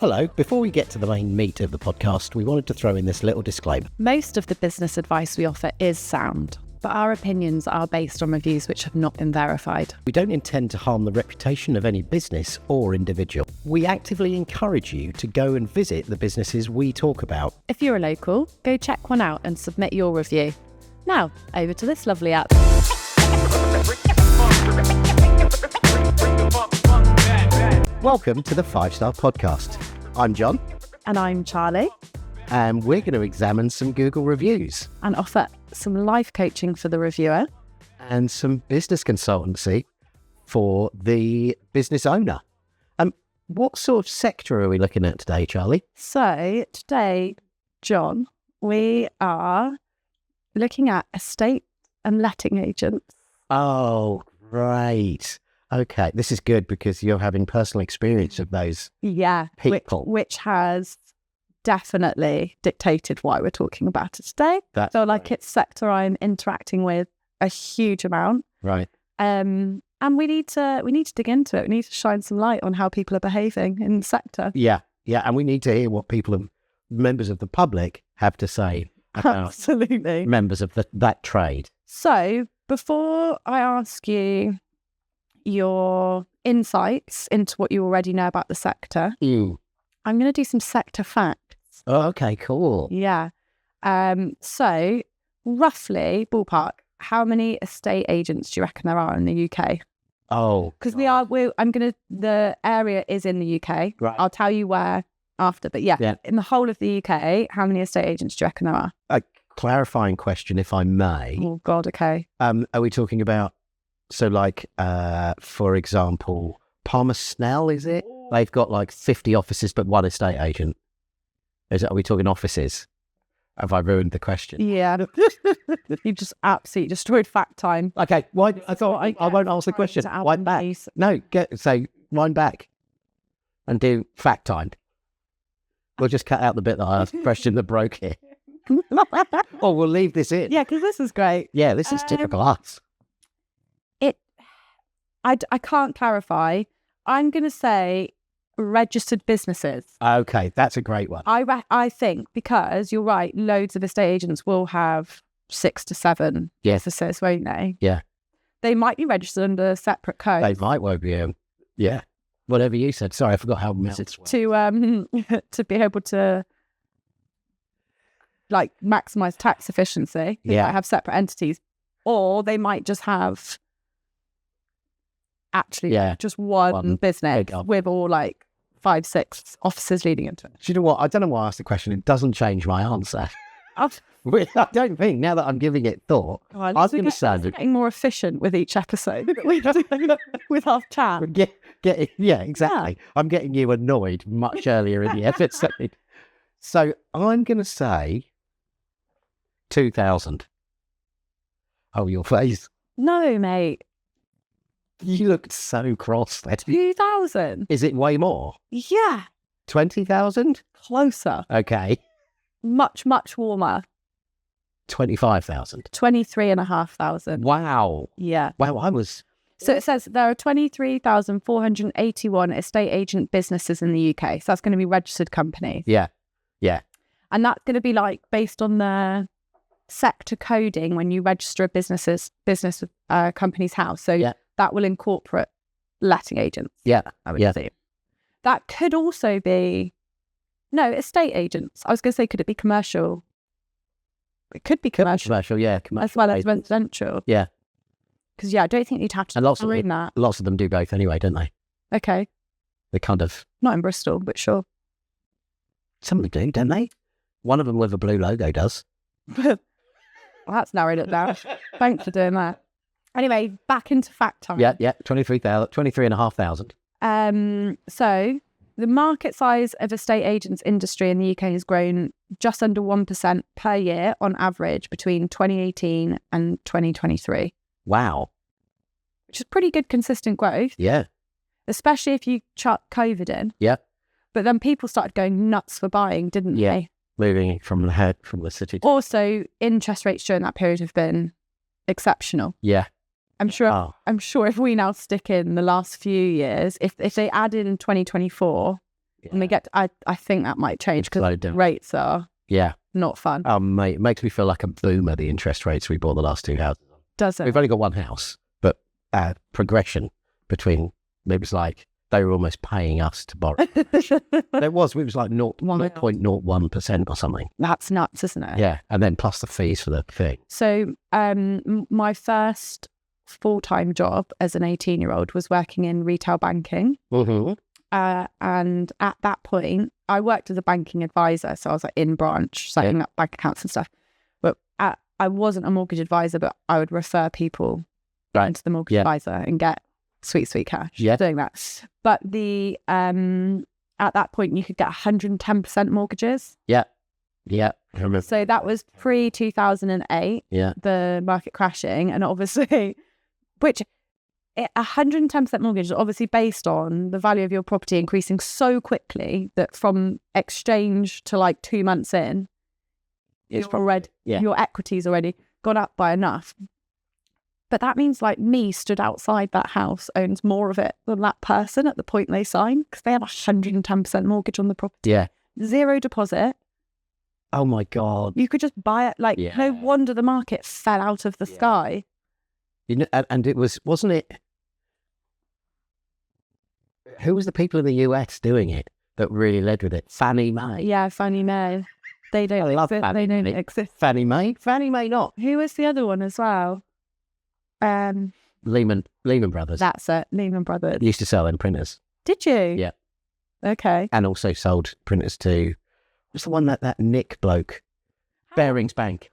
Hello, before we get to the main meat of the podcast, we wanted to throw in this little disclaimer. Most of the business advice we offer is sound, but our opinions are based on reviews which have not been verified. We don't intend to harm the reputation of any business or individual. We actively encourage you to go and visit the businesses we talk about. If you're a local, go check one out and submit your review. Now, over to this lovely app. Welcome to the 5-Star Podcast. I'm Jon. And I'm Charlie. And we're going to examine some Google reviews. And offer some life coaching for the reviewer. And some business consultancy for the business owner. What sort of sector are we looking at today, Charlie? So today, Jon, we are looking at estate and letting agents. Oh, great. Okay, this is good because you're having personal experience of those people. Which has definitely dictated why we're talking about it today. It's sector I'm interacting with a huge amount. Right. And we need to dig into it. We need to shine some light on how people are behaving in the sector. Yeah, and we need to hear what members of the public have to say about Absolutely. members of that trade. So before I ask you your insights into what you already know about the sector, I'm going to do some sector facts. Oh, okay, cool. Yeah. So roughly, ballpark, how many estate agents do you reckon there are in the UK? Oh, because the area is in the UK. Right. I'll tell you where after, but yeah, in the whole of the UK, how many estate agents do you reckon there are? A clarifying question, if I may. Oh God, okay. Are we talking about, for example, Palmer Snell, is it? They've got like 50 offices, but one estate agent. Are we talking offices? Have I ruined the question? Yeah. You just absolutely destroyed fact time. Okay, why? I thought I won't ask the question. Wind back. No, wind back and do fact time. We'll just cut out the bit that I asked the question that broke here. Or we'll leave this in. Yeah, because this is great. Yeah, this is typical us. I can't clarify. I'm going to say registered businesses. Okay, that's a great one. I think because you're right, loads of estate agents will have 6 to 7 businesses, won't they? Yeah. They might be registered under separate codes. They might well be. Yeah. Whatever you said. Sorry, I forgot how message to be able to maximize tax efficiency. They might have separate entities, or they might just have just one business with all 5, 6 offices leading into it. Do you know what? I don't know why I asked the question. It doesn't change my answer. I don't think, now that I'm giving it thought, I was going to say... getting more efficient with each episode with our chat. Yeah, exactly. Yeah. I'm getting you annoyed much earlier in the episode. So I'm going to say 2,000. Oh, your face. No, mate. You looked so cross then. 2,000? Is it way more? Yeah. 20,000? Closer. Okay. Much, much warmer. 25,000. 23,500. Wow. Yeah. Wow, So it says there are 23,481 estate agent businesses in the UK. So that's going to be registered companies. Yeah. And that's going to be based on the sector coding when you register a business company's house. So that will incorporate letting agents. Yeah. I would say. That could also be estate agents. I was going to say, could it be commercial? It could be commercial. Commercial. As well as residential. Yeah. Because I don't think you'd have to read that. Lots of them do both anyway, don't they? Okay. They kind of... Not in Bristol, but sure. Some of them do, don't they? One of them with a blue logo does. Well, that's narrowed it down. Thanks for doing that. Anyway, back into fact time. Yeah, 23,500. So the market size of estate agents industry in the UK has grown just under 1% per year on average between 2018 and 2023. Wow. Which is pretty good consistent growth. Yeah. Especially if you chuck COVID in. Yeah. But then people started going nuts for buying, didn't they? Moving from the city. Also, interest rates during that period have been exceptional. Yeah. I'm sure if we now stick in the last few years, if they added in 2024, And I think that might change because Slowed down. rates are Yeah. not fun. Oh, mate, it makes me feel like a boomer, the interest rates we bought the last 2 houses on. Does it? We've only got one house, but progression between, it was like they were almost paying us to borrow. It was like 0.01% or something. That's nuts, isn't it? Yeah, and then plus the fees for the thing. So my first full-time job as an 18-year-old was working in retail banking. Mm-hmm. And at that point, I worked as a banking advisor. So I was like in branch, setting up bank accounts and stuff. But I wasn't a mortgage advisor, but I would refer people into the mortgage advisor and get sweet cash doing that. But the at that point, you could get 110% mortgages. Yeah. I remember. So that was pre-2008, the market crashing. And obviously, which 110% mortgage is obviously based on the value of your property increasing so quickly that from exchange to like 2 months in, your equity's already gone up by enough. But that means like me stood outside that house owns more of it than that person at the point they signed because they have 110% mortgage on the property. Yeah. 0 deposit. Oh my God. You could just buy it. Like, no wonder the market fell out of the sky. You know, and it wasn't it? Who was the people in the US doing it that really led with it? Fannie Mae. Yeah, Fannie Mae. They don't exist. They don't exist. Fannie Mae? Fannie Mae not. Who was the other one as well? Lehman Brothers. That's it. Lehman Brothers. Used to sell them printers. Did you? Yeah. Okay. And also sold printers to, what's the one that Nick bloke? Barings Bank.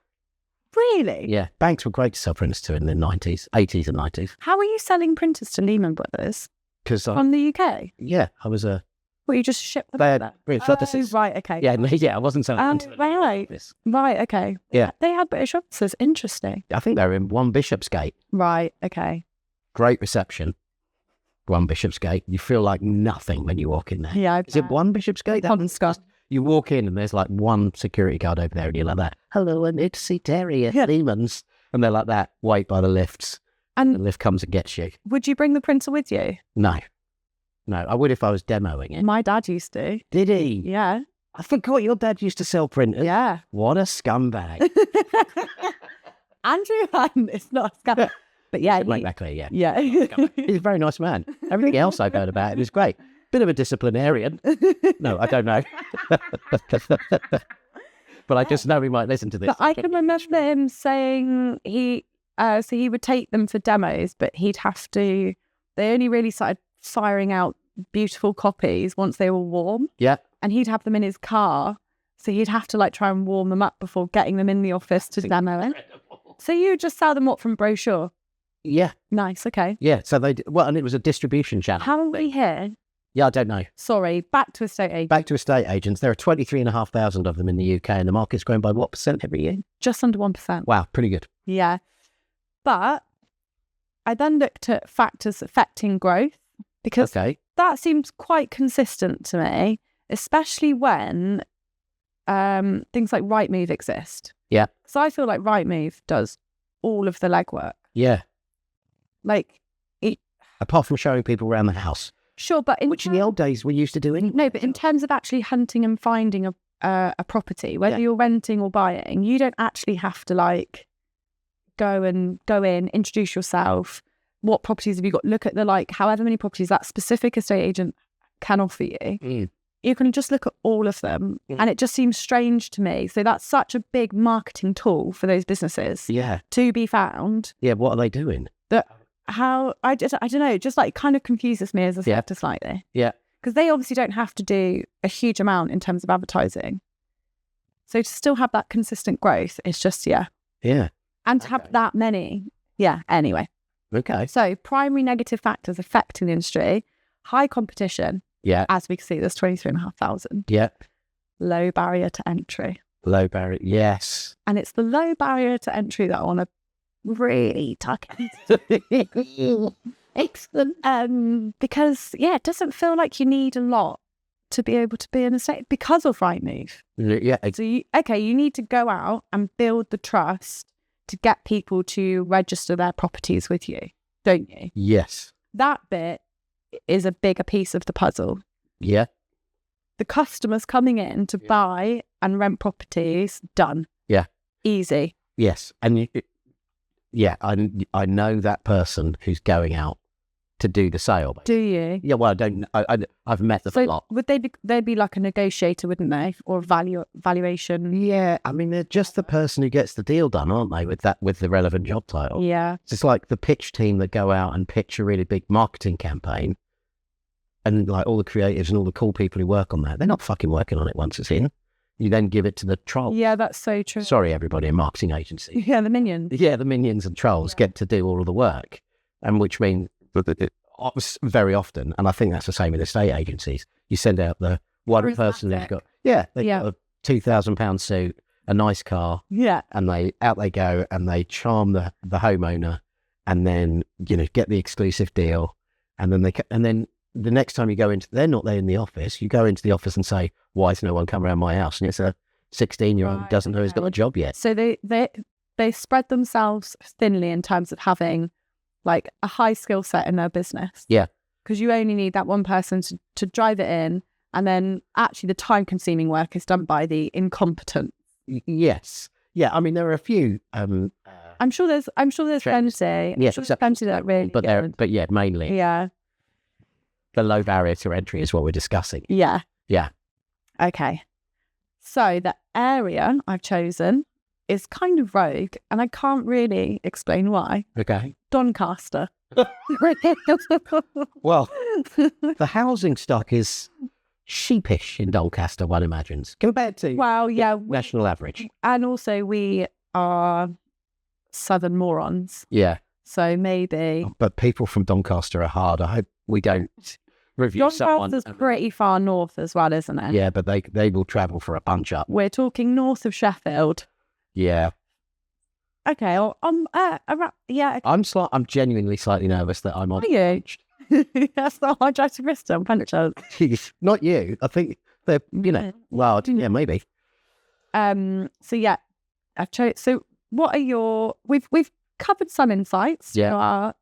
Really? Yeah. Banks were great to sell printers to in the 90s, 80s and 90s. How were you selling printers to Lehman Brothers? From the UK? Yeah. I was a... Well, you just shipped them there? British offices. Right, okay. Yeah, I wasn't selling them to Right, okay. Yeah. They had British offices. Interesting. I think they were in 1 Bishopsgate. Right, okay. Great reception. 1 Bishopsgate. You feel like nothing when you walk in there. Yeah. Is it 1 Bishopsgate? You walk in and there's like one security guard over there and you're like that. Hello, and it's C. Terry at Lehman's. And they're like that. Wait by the lifts. And the lift comes and gets you. Would you bring the printer with you? No, I would if I was demoing it. My dad used to. Did he? Yeah. I forgot your dad used to sell printers. Yeah. What a scumbag. Andrew Hunt is not a scumbag. But yeah. Make that clear, yeah. Yeah. He's a very nice man. Everything else I've heard about him is great. Bit of a disciplinarian. No, I don't know. But I just know he might listen to this. But I can remember him saying he would take them for demos, but he'd have to, they only really started firing out beautiful copies once they were warm. Yeah. And he'd have them in his car. So he'd have to like try and warm them up before getting them in the office to demo it. So you would just sell them what from brochure? Yeah. Nice, okay. Yeah, so and it was a distribution channel. How are we here? Yeah, I don't know. Sorry, back to estate agents. Back to estate agents. There are 23,500 of them in the UK and the market's grown by what percent every year? Just under 1%. Wow, pretty good. Yeah. But I then looked at factors affecting growth because that seems quite consistent to me, especially when things like Rightmove exist. Yeah. So I feel like Rightmove does all of the legwork. Yeah. Like, apart from showing people around the house. Sure, but which in the old days we used to do anyway. No, but in terms of actually hunting and finding a property, whether you're renting or buying, you don't actually have to like go in, introduce yourself. What properties have you got? Look at the like however many properties that specific estate agent can offer you. Mm. You can just look at all of them, and it just seems strange to me. So that's such a big marketing tool for those businesses. Yeah. To be found. Yeah. What are they doing? I don't know, just like kind of confuses me as a sector slightly. Yeah. Because they obviously don't have to do a huge amount in terms of advertising. So to still have that consistent growth, it's just, Yeah. And to have that many. Yeah. Anyway. Okay. So primary negative factors affecting the industry, high competition. Yeah. As we can see, there's 23,500. Yeah. Low barrier to entry. Low barrier. Yes. And it's the low barrier to entry that I want to really tuck into. Excellent. Because it doesn't feel like you need a lot to be able to be an estate because of Rightmove. Yeah. So you need to go out and build the trust to get people to register their properties with you, don't you? Yes. That bit is a bigger piece of the puzzle. Yeah. the customers coming in to buy and rent properties, done. Yeah. Easy. Yes. And I know that person who's going out to do the sale. Do you? Yeah, well, I've met them a lot. Would they'd be like a negotiator, wouldn't they? Or valuation? Yeah, I mean, they're just the person who gets the deal done, aren't they, with the relevant job title? Yeah. It's just like the pitch team that go out and pitch a really big marketing campaign, and like all the creatives and all the cool people who work on that, they're not fucking working on it once it's in. You then give it to the trolls. Yeah, that's so true. Sorry, everybody in marketing agencies. Yeah, the minions. Yeah, the minions and trolls get to do all of the work, and which means very often, and I think that's the same with estate agencies, you send out the one person who's got got a £2,000 suit, a nice car, and they go and they charm the homeowner, and then get the exclusive deal, and then the next time you go into, they're not there in the office, you go into the office and say, why has no one come around my house? And it's a 16-year-old who doesn't know who's got a job yet. So they spread themselves thinly in terms of having like a high skill set in their business. Yeah. Because you only need that one person to drive it in, and then actually the time consuming work is done by the incompetent. Yes. Yeah, I mean there are a few I'm sure there's plenty. Yes, there's plenty that really but yeah, mainly. Yeah. The low barrier to entry is what we're discussing. Yeah. Yeah. Okay. So the area I've chosen is kind of rogue, and I can't really explain why. Okay. Doncaster. Well, the housing stock is sheepish in Doncaster, one imagines, compared to national average. And also we are southern morons. Yeah. So maybe. But people from Doncaster are hard. I hope we don't review someone. Doncaster's pretty far north as well, isn't it? Yeah, but they will travel for a punch up. We're talking north of Sheffield. Yeah. Okay. Well, yeah. I'm genuinely slightly nervous that I'm on. Are you? That's not hard drive to Bristol, Punchers. Not you. I think they're, well, yeah, maybe. So yeah, I've chosen. So what are your? We've covered some insights. Yeah. To our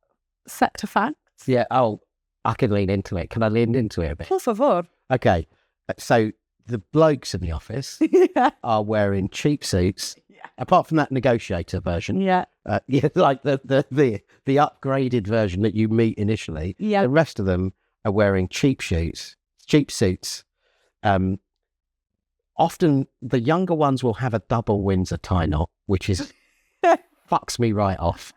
sector facts. Yeah. Oh, I can lean into it. Can I lean into it a bit? Por favor. Okay. So the blokes in the office are wearing cheap suits. Apart from that negotiator version, like the upgraded version that you meet initially, the rest of them are wearing cheap suits. Often the younger ones will have a double Windsor tie knot, which is fucks me right off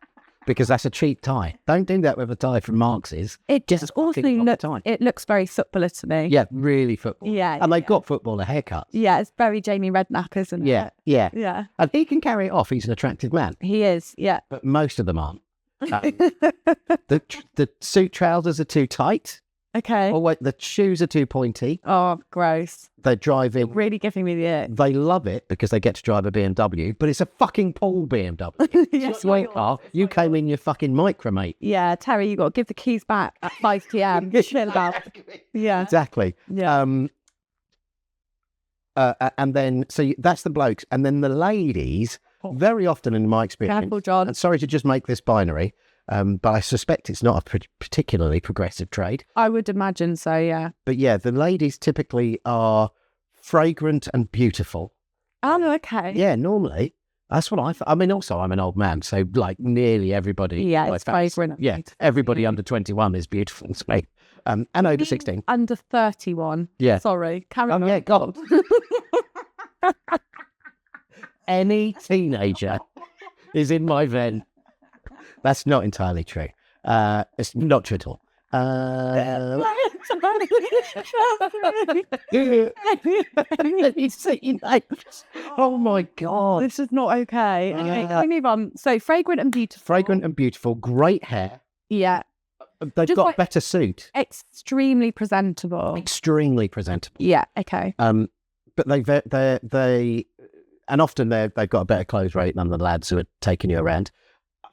because that's a cheap tie. Don't do that with a tie from Marx's. It just also looks very footballer to me. Yeah, really football. Yeah, and they've got footballer haircuts. Yeah, it's very Jamie Redknapp, isn't it? Yeah. And he can carry it off. He's an attractive man. He is. Yeah, but most of them aren't. The suit trousers are too tight. Okay. Oh wait, the shoes are too pointy. Oh, gross. They're driving. Really giving me the ick. They love it because they get to drive a BMW, but it's a fucking Paul BMW. Yes, sweet car. You came in your fucking micro, mate. Yeah, Terry, you got to give the keys back at 5 p.m. Chill about. Yeah. Exactly. Yeah. And then, so that's the blokes. And then the ladies, very often in my experience, Careful, John. and sorry to just make this binary, but I suspect it's not a particularly progressive trade. I would imagine so, yeah. But yeah, the ladies typically are fragrant and beautiful. Oh, okay. Yeah, normally. That's what I mean, also, I'm an old man, so like nearly everybody. Yeah, it's fragrant. Yeah, everybody under 21 is beautiful to me. And over 16. Under 31. Yeah. Sorry. Carry on. Yeah, God. Any teenager is in my ven. That's not entirely true. It's not true at all. Oh my God. This is not okay. Okay, can we move on? So, fragrant and beautiful. Fragrant and beautiful, great hair. Yeah. They've Just got like- better suit. Extremely presentable. Extremely presentable. Yeah, okay. But they and often they've got a better clothes rate than the lads who are taking you around.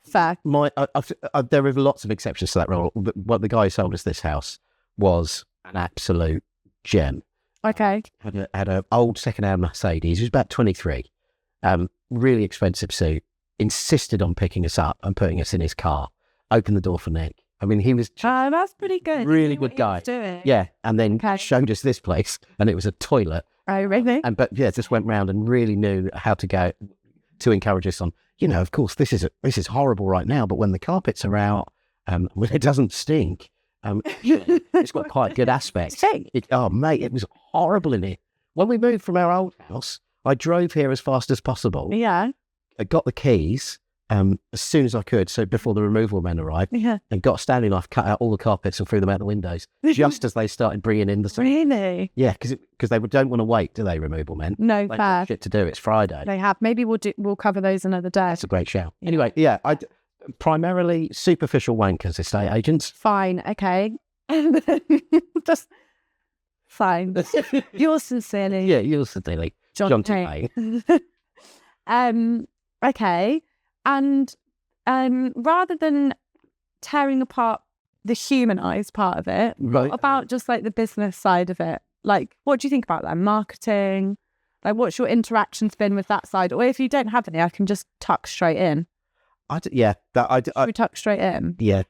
Fair. There are lots of exceptions to that rule. What the guy who sold us this house was an absolute gem. Okay. Had an old second-hand Mercedes. He was about 23. Really expensive suit. Insisted on picking us up and putting us in his car. Opened the door for Nick. I mean, he was that's pretty good. really good guy. Yeah, and then showed us this place, and it was a toilet. Oh, really? But just went round and really knew how to go to encourage us on. Of course, this is horrible right now, but when the carpets are out, when it doesn't stink, it's got quite a good aspect. Mate, it was horrible in here. When we moved from our old house, I drove here as fast as possible. Yeah. I got the keys as soon as I could, so before the removal men arrived, and got a Stanley knife, cut out all the carpets and threw them out the windows, just as they started bringing in the... Really? Yeah, because they don't want to wait, do they, removal men? No, They've fair. got shit to do. It's Friday. They have. Maybe we'll cover those another day. That's a great shout. Anyway, I primarily superficial wankers, estate agents. Fine, okay. Just fine. Yours sincerely. Yeah, yours sincerely. John T. Okay. And rather than tearing apart the humanized part of it, what about just like the business side of it? Like, what do you think about that? Marketing? Like, what's your interactions been with that side? Or if you don't have any, I can just tuck straight in. Should we tuck straight in? Yeah.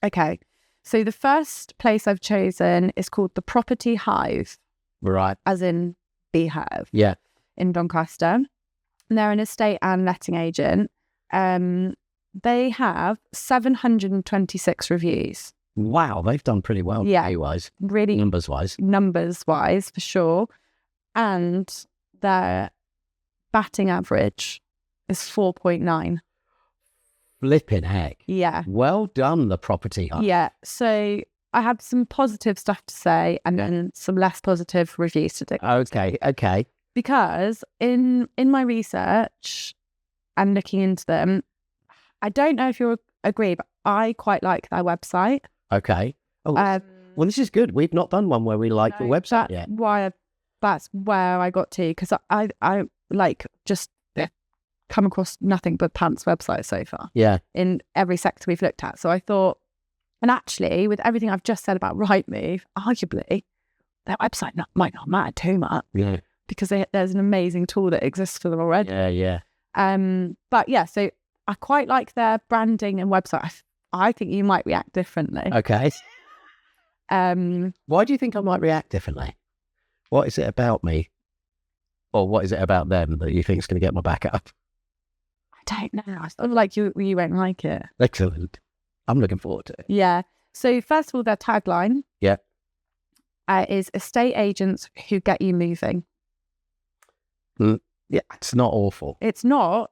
Okay. So the first place I've chosen is called the Property Hive. Right. As in beehive. Yeah. In Doncaster. And they're an estate and letting agent. They have 726 reviews. Wow, they've done pretty well. Yeah. Wise. Really. Numbers wise, for sure. And their batting average is 4.9. Flipping heck. Yeah. Well done, the Property Hive. Yeah. So I have some positive stuff to say and then some less positive reviews to do. Okay. Because in my research and looking into them, I don't know if you'll agree, but I quite like their website. Okay. Oh, well, this is good. We've not done one where we like the website yet. That's where I got to, because I like just come across nothing but pants websites so far. Yeah. In every sector we've looked at. So I thought, and actually, with everything I've just said about Rightmove, arguably, their website might not matter too much. Yeah. Because there's an amazing tool that exists for them already. Yeah. But yeah, so I quite like their branding and website. I think you might react differently. Okay. Why do you think I might react differently? What is it about me? Or what is it about them that you think is going to get my back up? I don't know. I feel like you won't like it. Excellent. I'm looking forward to it. Yeah. So first of all, their tagline is estate agents who get you moving. Yeah, it's not awful. It's not.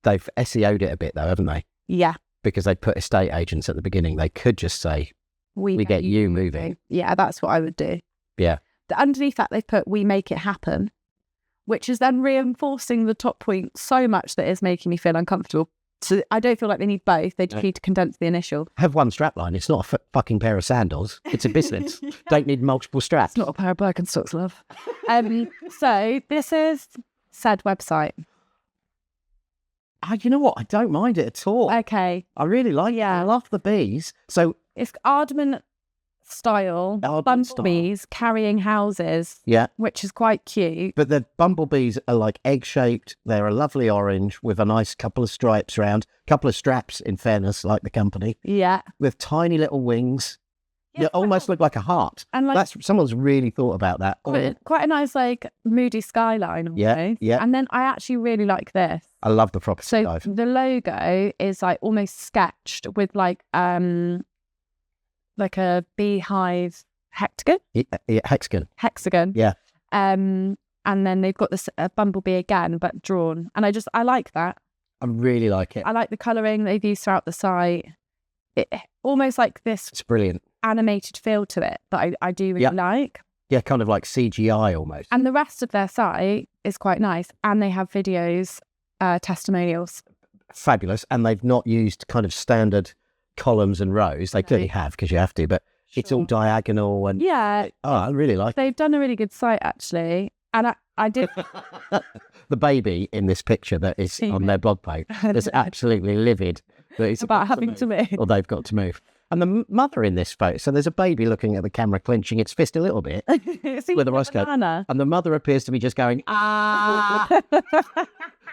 They've SEO'd it a bit though, haven't they? Yeah. Because they put estate agents at the beginning. They could just say, we get you moving. Yeah, that's what I would do. Yeah. Underneath that, they've put, we make it happen, which is then reinforcing the top point so much that it's making me feel uncomfortable. So I don't feel like they need both. They just need to condense the initial. Have one strapline. It's not a fucking pair of sandals. It's a business. Don't need multiple straps. It's not a pair of Birkenstocks, love. So this is said website. You know what? I don't mind it at all. Okay. I really like it. I love the bees. So it's Aardman style bumblebees carrying houses. Yeah. Which is quite cute. But the bumblebees are like egg-shaped. They're a lovely orange with a nice couple of stripes around. Couple of straps, in fairness, like the company. Yeah. With tiny little wings. Yeah, almost look like a heart. And like, someone's really thought about that. Quite a nice, like, moody skyline. Yeah. And then I actually really like this. I love the Property Hive. So the logo is like almost sketched with like a beehive hexagon. Yeah, hexagon. Yeah. And then they've got this bumblebee again, but drawn. And I like that. I really like it. I like the colouring they've used throughout the site. It almost like this. It's brilliant. Animated feel to it that I do really like. Yeah, kind of like CGI almost. And the rest of their site is quite nice. And they have videos, testimonials. Fabulous. And they've not used kind of standard columns and rows. They clearly have, because you have to, but it's all diagonal. And I really like it. They've done a really good site, actually. And I did. The baby in this picture that is on their blog post is absolutely livid. That it's about having to move. Or they've got to move. And the mother in this photo, so there's a baby looking at the camera, clenching its fist a little bit with a rice coat. And the mother appears to be just going, ah.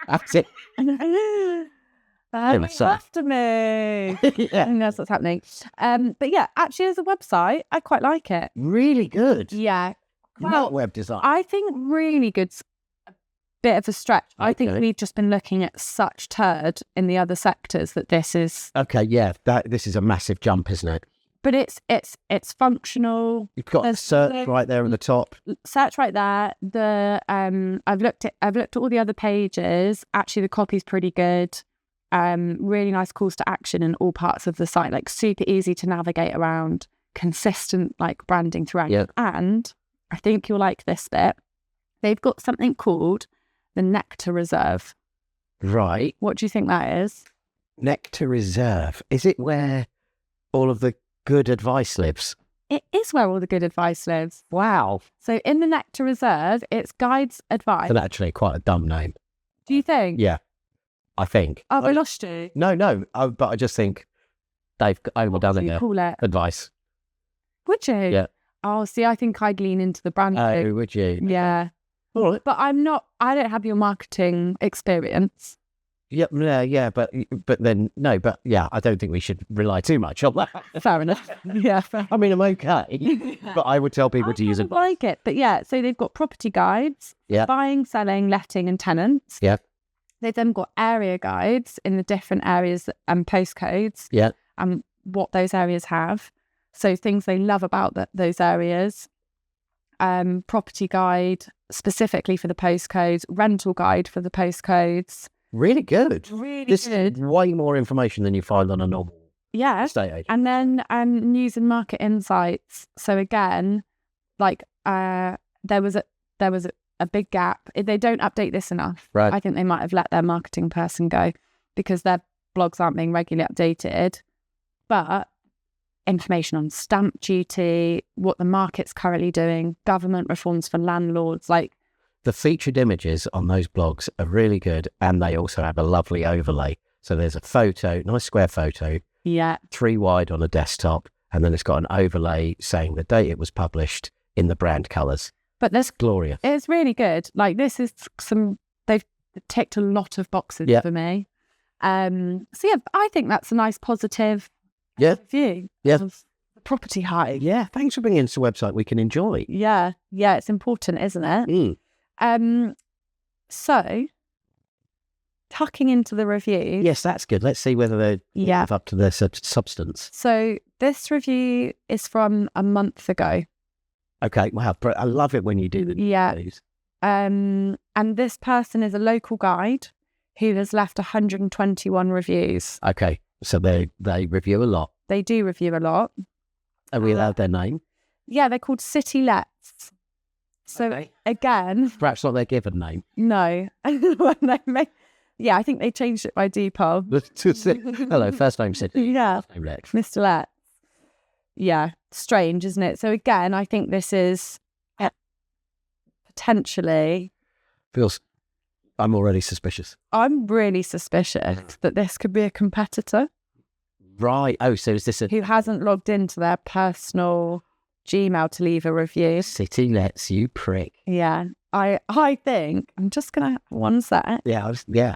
That's it. After me. Yeah. I think that's what's happening. But yeah, actually, as a website, I quite like it. Really good. Yeah. Well, web design. I think really good's a bit of a stretch. I think Okay. we've just been looking at such turd in the other sectors that this is. Okay, yeah, this is a massive jump, isn't it? But it's functional. You've got the There's search no- right there at the top. Search right there. I've looked at all the other pages. Actually, the copy's pretty good. Really nice calls to action in all parts of the site. Like super easy to navigate around. Consistent like branding throughout. Yeah. And I think you'll like this bit. They've got something called the Nectar Reserve. Right. What do you think that is? Nectar Reserve. Is it where all of the good advice lives? It is where all the good advice lives. Wow. So in the Nectar Reserve, it's guides advice. That's actually quite a dumb name. Do you think? Yeah, I think. Oh, I lost you. No. But I just think they've overdone What it do you now. call it? Advice. Would you? Yeah. Oh, see, I think I'd lean into the brand. Oh, would you? Yeah. All right. But I don't have your marketing experience. Yeah, but then no, but yeah, I don't think we should rely too much on that. Fair enough. Yeah. Fair. I mean, I'm okay, but I would tell people to use it. I like it. But yeah, so they've got property guides, Yeah. buying, selling, letting and tenants. Yeah. They've then got area guides in the different areas and postcodes. Yeah. And what those areas have. So things they love about those areas. Property guide specifically for the postcodes, rental guide for the postcodes. Really good. Really This good. is way more information than you find on a normal Yeah. estate agent. And then news and market insights. So again, like there was a big gap. If they don't update this enough, Right. I think they might have let their marketing person go because their blogs aren't being regularly updated. But information on stamp duty, what the market's currently doing, government reforms for landlords, like The featured images on those blogs are really good, and they also have a lovely overlay. So there's a photo, nice square photo, yeah, 3 wide on a desktop, and then it's got an overlay saying the date it was published in the brand colours. but this Glorious. it's really good. Like this is they've ticked a lot of boxes Yeah. for me. So yeah, I think that's a nice positive view Yeah. of the property hive. Yeah, thanks for bringing it to a website we can enjoy. Yeah, it's important, isn't it? So tucking into the review. Yes, that's good. Let's see whether they live up to their substance. So this review is from a month ago. Okay, wow, I love it when you do the news. And this person is a local guide who has left 121 reviews. Okay, so they review a lot. They do review a lot. Are we allowed their name? Yeah, they're called City Lets. So Okay. again, Perhaps not their given name. no. Yeah, I think they changed it by default. Hello, first name Sid. Yeah, Last name Lex. Mr. Letts. Yeah, strange, isn't it? So again, I think this is potentially. I'm already suspicious. I'm really suspicious that this could be a competitor Right. Oh, so is this a who hasn't logged into their personal Gmail to leave a review. City Lets, you prick? Yeah, I think I'm just gonna one sec. Yeah.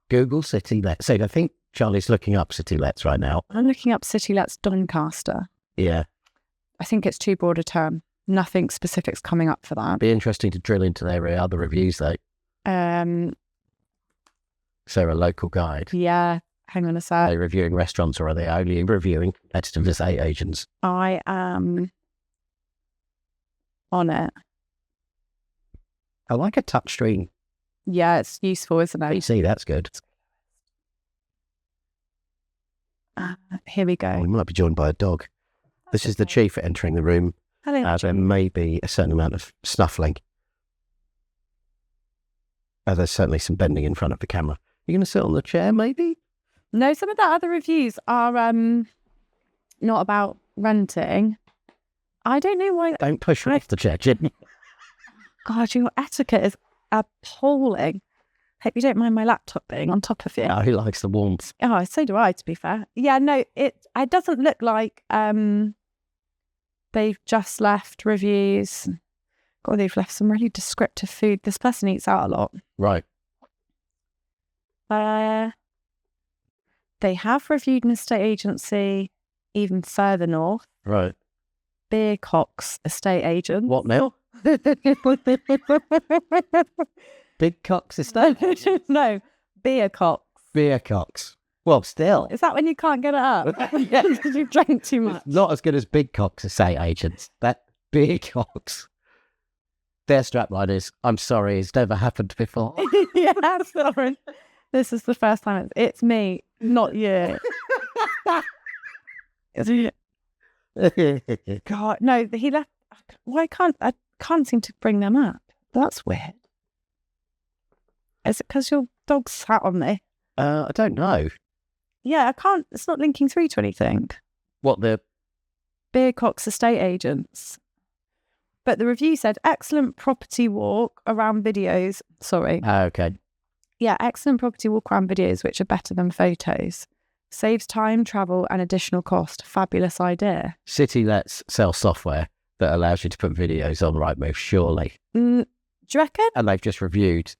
Google City Lets. So I think Charlie's looking up City Lets right now. I'm looking up City Let's Doncaster. Yeah. I think it's too broad a term. Nothing specific's coming up for that. Be interesting to drill into their other reviews though. So a local guide. Yeah. Hang on a Are sec. they reviewing restaurants or are they only reviewing competitive estate agents? I am on it. I like a touch screen. Yeah, it's useful, isn't it? PC, that's good. Here we We go. might be joined by a dog. This is the chief entering the room. Hello. There may be a certain amount of snuffling. There's certainly some bending in front of the camera. You're going to sit on the chair, maybe? No, some of the other reviews are not about renting. I don't know why. Don't push her off the chair, Jim. God, your etiquette is appalling. Hope you don't mind my laptop being on top of you. Oh, he likes the warmth. Oh, so do I, to be fair. Yeah, no, it doesn't look like they've just left reviews. God, they've left some really descriptive food. This person eats out a lot. Right. They have reviewed an estate agency even further north. Right. Beercock's estate agent. What now? Big Cox estate agent? No, Beercock. Beercocks. Well, still. Is that when you can't get it up? Yeah. Because you drank too much. Not as good as Big Cox estate agents. That Beercocks. Their strapline is, I'm sorry, it's never happened before. Yeah, sorry. This is the first time. It's me, not you. God, no, he left. Why I can't seem to bring them up. That's weird. Is it because your dog sat on me? I don't know. Yeah, I can't. It's not linking through to anything. What the... Beercock's estate agents. But the review said, excellent property walk around videos. Sorry. Okay. Yeah, excellent property walk around videos, which are better than photos. Saves time, travel, and additional cost. Fabulous idea. City lets sell software that allows you to put videos on Rightmove, surely. Do you reckon? And they've just reviewed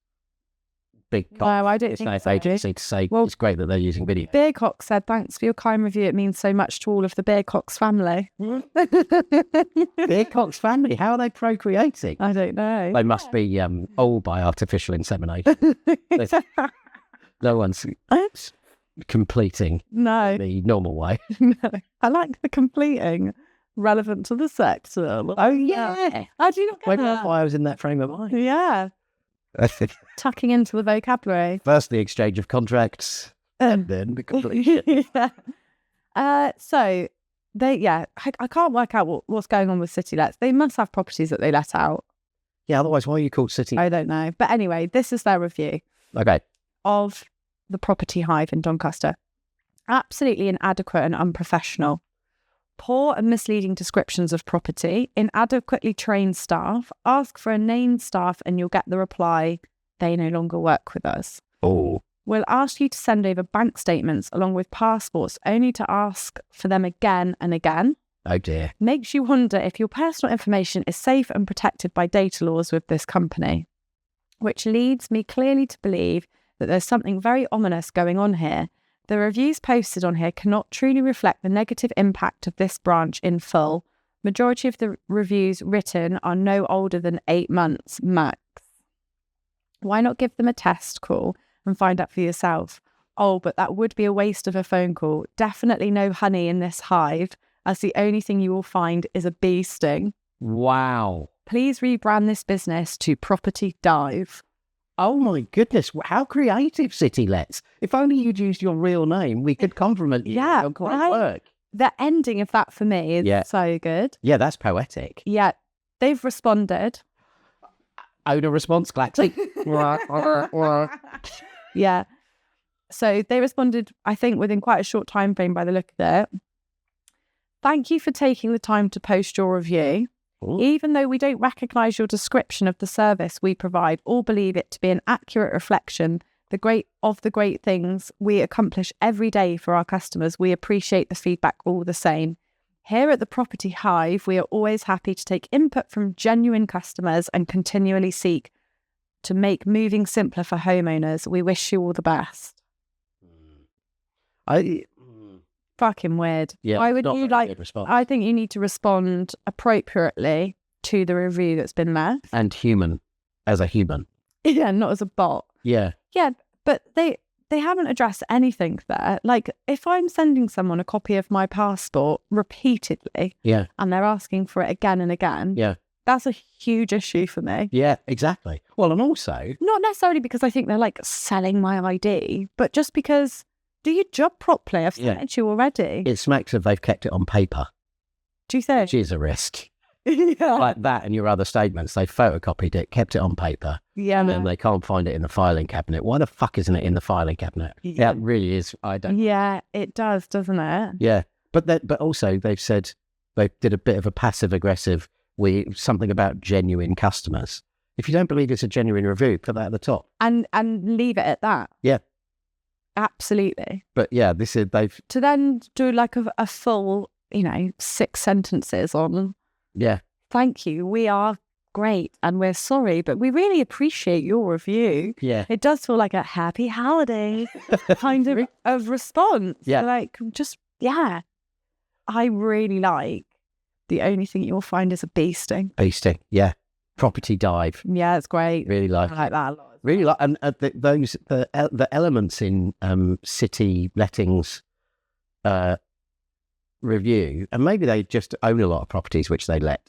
Big Cox. No, I don't think so. Agency to say it's great that they're using video. Beercock said, thanks for your kind review. It means so much to all of the Beercock's family. Beercock's family, how are they procreating? I don't know. They must be old by artificial insemination. No one's completing the normal way. No. I like the completing relevant to the sex. Oh, yeah. How do you not get Maybe that? that's why I was in that frame of mind. Yeah. Tucking into the vocabulary. First the exchange of contracts, and then the completion. Yeah. So I can't work out what's going on with City Lets. They must have properties that they let out. Yeah, otherwise why are you called City? I don't know. But anyway, this is their review. Okay. Of the property hive in Doncaster. Absolutely inadequate and unprofessional. Poor and misleading descriptions of property, inadequately trained staff. Ask for a named staff and you'll get the reply, they no longer work with us. Oh. We'll ask you to send over bank statements along with passports, only to ask for them again and again. Oh dear. Makes you wonder if your personal information is safe and protected by data laws with this company. Which leads me clearly to believe that there's something very ominous going on here. The reviews posted on here cannot truly reflect the negative impact of this branch in full. Majority of the reviews written are no older than 8 months max. Why not give them a test call and find out for yourself? Oh, but that would be a waste of a phone call. Definitely no honey in this hive, as the only thing you will find is a bee sting. Wow. Please rebrand this business to Property Dive. Oh my goodness, how creative, City Lets. If only you'd used your real name, we could compliment you. Yeah, on great work. The ending of that for me is so good. Yeah, that's poetic. Yeah, they've responded. Owner response, Glaxy. Yeah. So they responded, I think, within quite a short time frame by the look of it. Thank you for taking the time to post your review. Ooh. Even though we don't recognise your description of the service we provide or believe it to be an accurate reflection of the great things we accomplish every day for our customers, we appreciate the feedback all the same. Here at the Property Hive, we are always happy to take input from genuine customers and continually seek to make moving simpler for homeowners. We wish you all the best. Fucking weird. Yeah, why would you I think you need to respond appropriately to the review that's been left. And human, as a human. Yeah, not as a bot. Yeah. Yeah, but they haven't addressed anything there. Like, if I'm sending someone a copy of my passport repeatedly, and they're asking for it again and again, that's a huge issue for me. Yeah, exactly. Well, and also... not necessarily because I think they're, like, selling my ID, but just because... do your job properly. I've sent it to you already. It smacks of they've kept it on paper. Do you think? Which is a risk. Yeah. Like that and your other statements. They photocopied it, kept it on paper. Yeah. And then they can't find it in the filing cabinet. Why the fuck isn't it in the filing cabinet? Yeah, it really is. I don't. Yeah, it does, doesn't it? Yeah. But also they've said they did a bit of a passive aggressive something about genuine customers. If you don't believe it's a genuine review, put that at the top. And leave it at that. Yeah. Absolutely. But yeah, they've... to then do like a full, 6 sentences on... Yeah. Thank you. We are great and we're sorry, but we really appreciate your review. Yeah. It does feel like a happy holiday kind of response. Yeah. Like, I really like the only thing you'll find is a beasting. Beasting, yeah. Property dive. Yeah, it's great. Really like I like that a lot. Really like, and the elements in city lettings review, and maybe they just own a lot of properties which they let.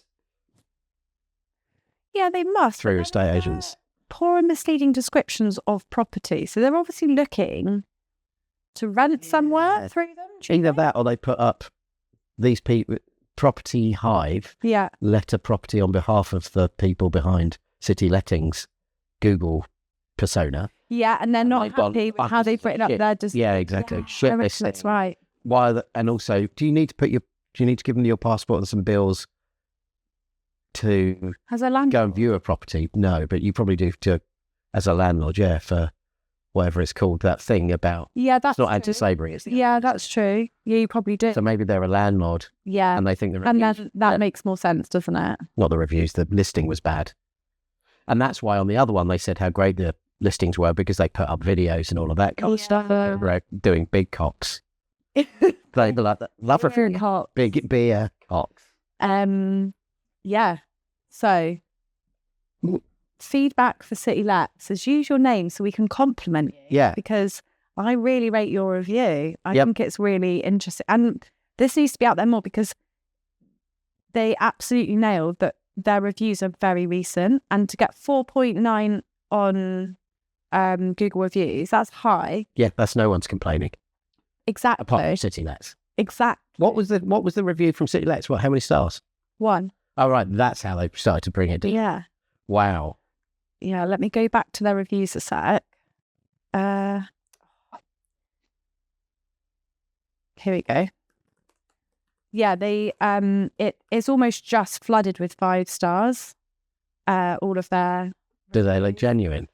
Yeah, they must. Through estate agents. Poor and misleading descriptions of property. So they're obviously looking to rent somewhere through them. Either that or they put up these people, Property Hive, let a property on behalf of the people behind City Lettings, Google persona. Yeah, and they're not happy with how they've written up their design. Yeah, exactly. That's right. And also, do you need to give them your passport and some bills to as a landlord go and view a property? No, but you probably do as a landlord, for whatever it's called, that thing about that's it's not anti-slavery, is it? Yeah, that's true. Yeah, you probably do. So maybe they're a landlord. Yeah, and they think the reviews, and then that makes more sense, doesn't it? Not the reviews. The listing was bad, and that's why on the other one they said how great the listings were because they put up videos and all of that kind of stuff. Right, doing big cocks. They like that. Love a big beer cocks. Yeah. So feedback for City Lets is use your name so we can compliment you. Yeah. Because I really rate your review. I think it's really interesting. And this needs to be out there more because they absolutely nailed that their reviews are very recent. And to get 4.9 on Google reviews, that's high. Yeah, that's no one's complaining. Exactly. Apart from City Lets. Exactly. What was the review from City Lets? How many stars? 1. Oh, right. That's how they started to bring it down. Yeah. Wow. Yeah, let me go back to their reviews a sec. Here we go. Yeah, they it is almost just flooded with 5 stars. All of their. Do they look genuine?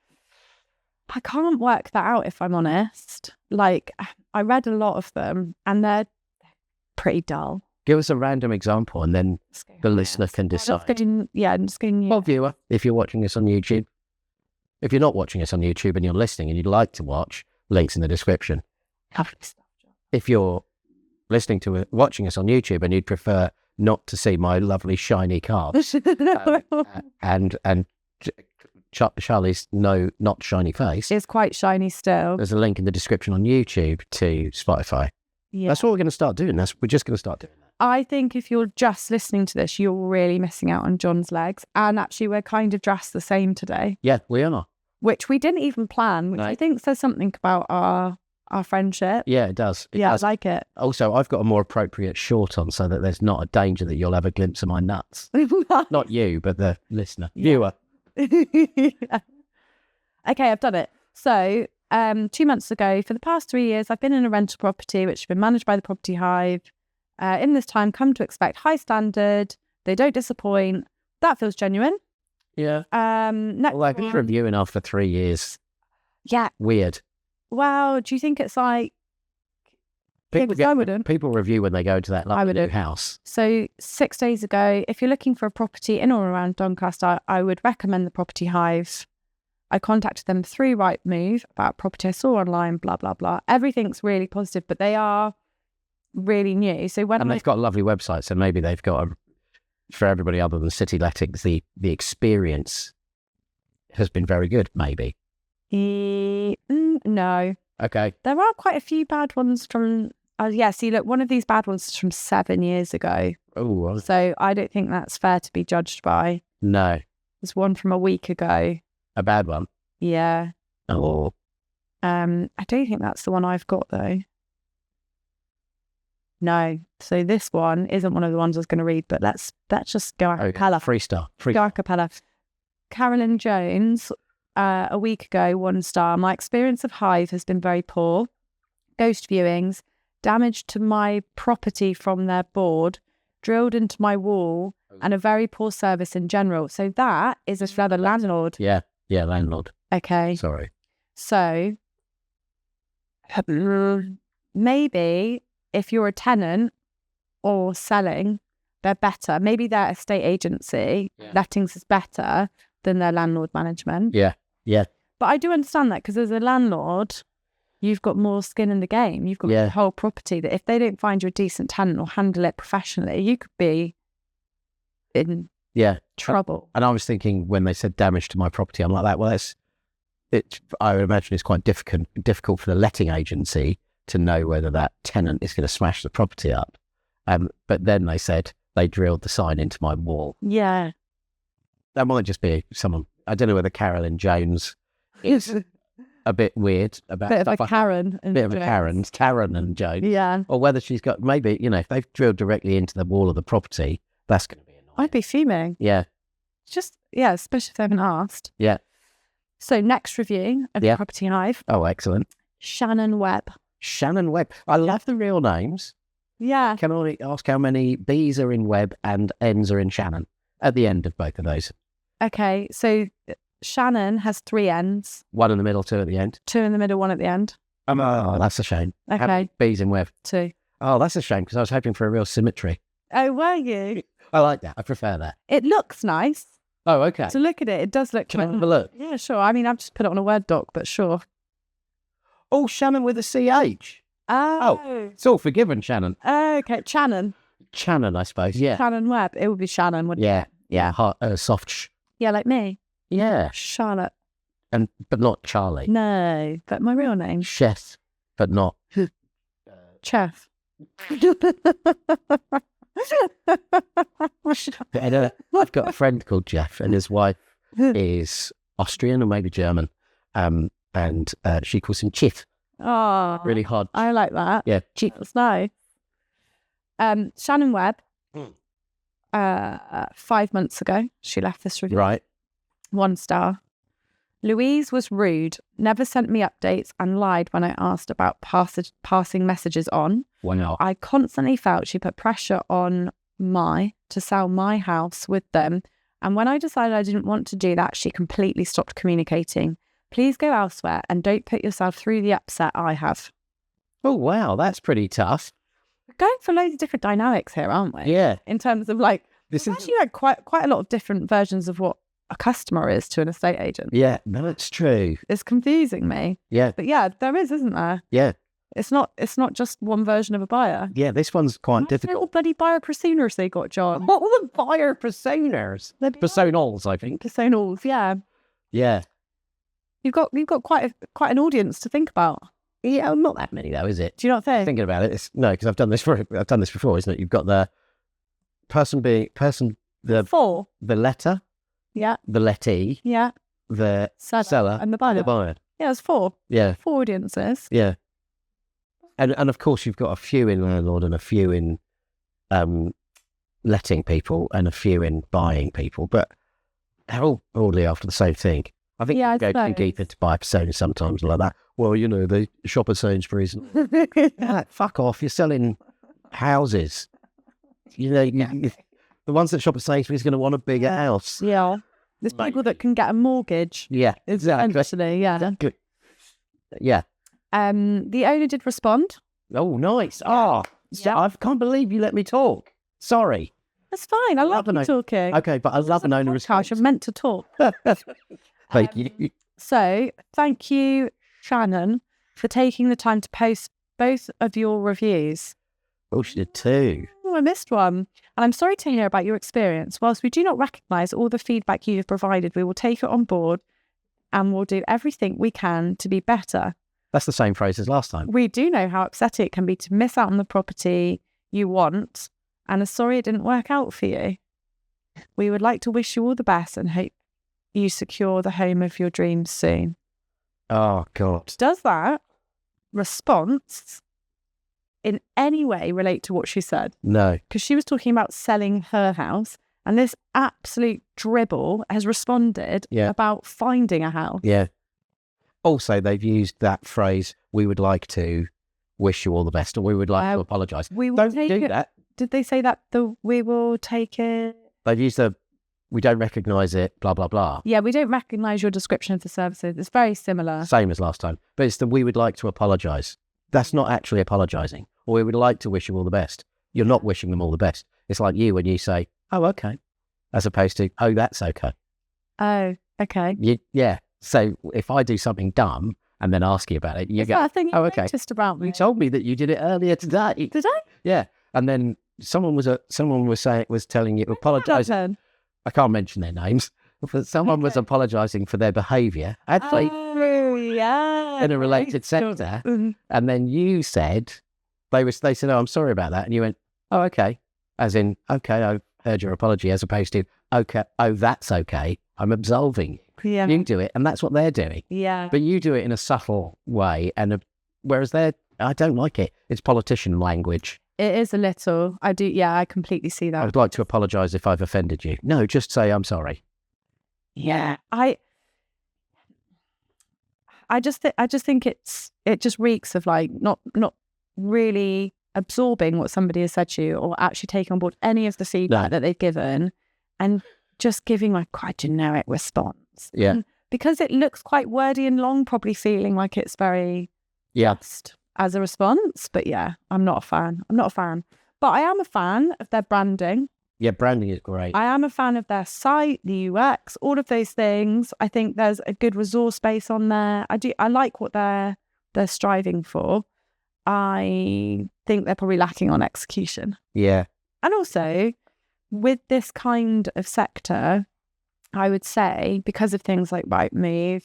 I can't work that out if I'm honest. Like, I read a lot of them and they're pretty dull. Give us a random example and then the listener can decide. I'm just going. Well, viewer, if you're watching us on YouTube. If you're not watching us on YouTube and you're listening and you'd like to watch, links in the description. If you're watching us on YouTube and you'd prefer not to see my lovely shiny cars and Charlie's not shiny face. It's quite shiny still. There's a link in the description on YouTube to Spotify. Yeah. That's what we're going to start doing. We're just going to start doing that. I think if you're just listening to this, you're really missing out on Jon's legs. And actually, we're kind of dressed the same today. Yeah, we are. Which we didn't even plan, which I think says something about our friendship. Yeah, it does. I like it. Also, I've got a more appropriate short on so that there's not a danger that you'll have a glimpse of my nuts. Not you, but the listener. Viewer. Okay, I've done it. So, 2 months ago, for the past 3 years, I've been in a rental property which has been managed by the Property Hive. In this time, come to expect high standard. They don't disappoint. That feels genuine. Yeah. Next like reviewing after 3 years. Yeah. Weird. Well, do you think it's like... I wouldn't. People review when they go to that new house. So 6 days ago, if you're looking for a property in or around Doncaster, I would recommend the Property Hive. I contacted them through Rightmove about a property I saw online, blah, blah, blah. Everything's really positive, but they are really new. So they've got a lovely website, so maybe they've got for everybody other than City Lettings, the experience has been very good, maybe. No. Okay. There are quite a few bad ones from... see, look, one of these bad ones is from 7 years ago. Oh. So I don't think that's fair to be judged by. No. There's one from a week ago. A bad one? Yeah. Oh. I don't think that's the one I've got, though. No. So this one isn't one of the ones I was going to read, but let's just go a cappella. Free star. Go a cappella. Carolyn Jones, a week ago, 1 star. My experience of Hive has been very poor. Ghost viewings, damage to my property from their board, drilled into my wall, and a very poor service in general. So that is another landlord. Yeah, landlord. Okay. Sorry. So maybe if you're a tenant or selling, they're better. Maybe their estate agency lettings is better than their landlord management. Yeah. But I do understand that, because as a landlord, you've got more skin in the game. You've got the whole property, that if they don't find you a decent tenant or handle it professionally, you could be in trouble. And I was thinking, when they said damage to my property, I'm like that. Well, I would imagine it's quite difficult for the letting agency to know whether that tenant is going to smash the property up. But then they said they drilled the sign into my wall. Yeah. That might just be someone. I don't know whether Carolyn Jones is a bit weird about bit of a stuff Karen. bit of a Karen and Jones. Yeah. Or whether she's got, maybe, if they've drilled directly into the wall of the property, that's going to be annoying. I'd be fuming. Yeah. Just, especially if they haven't asked. Yeah. So next review of the Property Hive. Oh, excellent. Shannon Webb. Shannon Webb. I love the real names. Yeah. Can I ask how many B's are in Webb and N's are in Shannon at the end of both of those? Okay, so Shannon has 3 N's. 1 in the middle, 2 at the end. 2 in the middle, 1 at the end. Oh, that's a shame. Okay. How many B's in Webb? 2. Oh, that's a shame, because I was hoping for a real symmetry. Oh, were you? I like that. I prefer that. It looks nice. Oh, okay. To look at it, it does look Can I have a look? Yeah, sure. I mean, I've just put it on a Word doc, but sure. Oh, Shannon with a CH. Oh. It's all forgiven, Shannon. Okay, Shannon, I suppose. Yeah. Shannon Webb. It would be Shannon, wouldn't it? Yeah. Soft. Yeah, like me. Yeah. Charlotte. But not Charlie. No, but my real name. Chef, but not. Chef. I've got a friend called Jeff, and his wife is Austrian or maybe German, and she calls him Chief. Oh, really hard. I like that. Yeah, Chief. That's nice. Shannon Webb. 5 months ago, she left this review. Right. 1 star. Louise was rude, never sent me updates, and lied when I asked about passing messages on. Wow. I constantly felt she put pressure on to sell my house with them. And when I decided I didn't want to do that, she completely stopped communicating. Please go elsewhere and don't put yourself through the upset I have. Oh, wow. That's pretty tough. We're going for loads of different dynamics here, aren't we? Yeah. In terms of this is actually quite a lot of different versions of what a customer is to an estate agent. Yeah, no, it's true. It's confusing me. Yeah. But yeah, there is, isn't there? Yeah. It's not just one version of a buyer. Yeah, this one's quite difficult. What bloody buyer personas they got, John? What were the buyer personas? Personals, I think. Personals, yeah. Yeah. You've got quite an audience to think about. Yeah, not that many though, is it? Do you not think? Thinking about it, because I've done this before, isn't it? You've got the the 4. the letter, yeah, the lettee, yeah, the seller, and the buyer. Yeah, it's 4. Yeah, 4 audiences. Yeah, and of course you've got a few in landlord and a few in letting people and a few in buying people, but they're all broadly after the same thing. I think you can go too deep into buyer personas sometimes like that. Well, they shop at Sainsbury's. Fuck off! You're selling houses. The ones that shop at Sainsbury's are going to want a bigger house. Yeah, there's people that can get a mortgage. Yeah, exactly. Essentially, yeah. Good. Yeah. The owner did respond. Oh, nice. I can't believe you let me talk. Sorry. That's fine. I love you talking. Okay, but I love an owner response. You're meant to talk. Thank you. So, thank you, Shannon, for taking the time to post both of your reviews. Oh, she did too. Oh, I missed one. And I'm sorry to hear about your experience. Whilst we do not recognise all the feedback you have provided, we will take it on board and we'll do everything we can to be better. That's the same phrase as last time. We do know how upsetting it can be to miss out on the property you want and are sorry it didn't work out for you. We would like to wish you all the best and hope you secure the home of your dreams soon. Oh, God. Does that response in any way relate to what she said? No. Because she was talking about selling her house, and this absolute dribble has responded about finding a house. Yeah. Also, they've used that phrase, we would like to wish you all the best, or we would like to apologise. Don't do that. Did they say that? We will take it? They've used we don't recognise it, blah, blah, blah. Yeah, we don't recognise your description of the services. It's very similar. Same as last time. But it's we would like to apologise. That's not actually apologising. Or we would like to wish you all the best. You're not wishing them all the best. It's like you when you say, "Oh, okay," as opposed to, "Oh, that's okay." Oh, okay. Yeah. So if I do something dumb and then ask you about it, you Is go, that a thing you "Oh, okay." noticed about me? You told me that you did it earlier today. Did I? Yeah. And then someone was telling you, apologising. Then? I can't mention their names, but someone was apologising for their behaviour. Actually, yeah. in a related sector, and then you said they said, "Oh, I'm sorry about that," and you went, "Oh, okay," as in, "Okay, I heard your apology," as opposed to, "Okay, oh, that's okay, I'm absolving you." Yeah. You do it, and that's what they're doing. Yeah. But you do it in a subtle way, whereas I don't like it. It's politician language. It is a little. I do. Yeah, I completely see that. I would like to apologise if I've offended you. No, just say I'm sorry. Yeah, I just think it just reeks of like not really absorbing what somebody has said to you, or actually taking on board any of the feedback that they've given, and just giving like quite a generic response. Yeah, and because it looks quite wordy and long, probably feeling like it's very just as a response. But yeah, I'm not a fan. But I am a fan of their branding. Yeah, branding is great. I am a fan of their site, the UX, all of those things. I think there's a good resource base on there. I like what they're striving for. I think they're probably lacking on execution. Yeah. And also, with this kind of sector, I would say, because of things like Rightmove,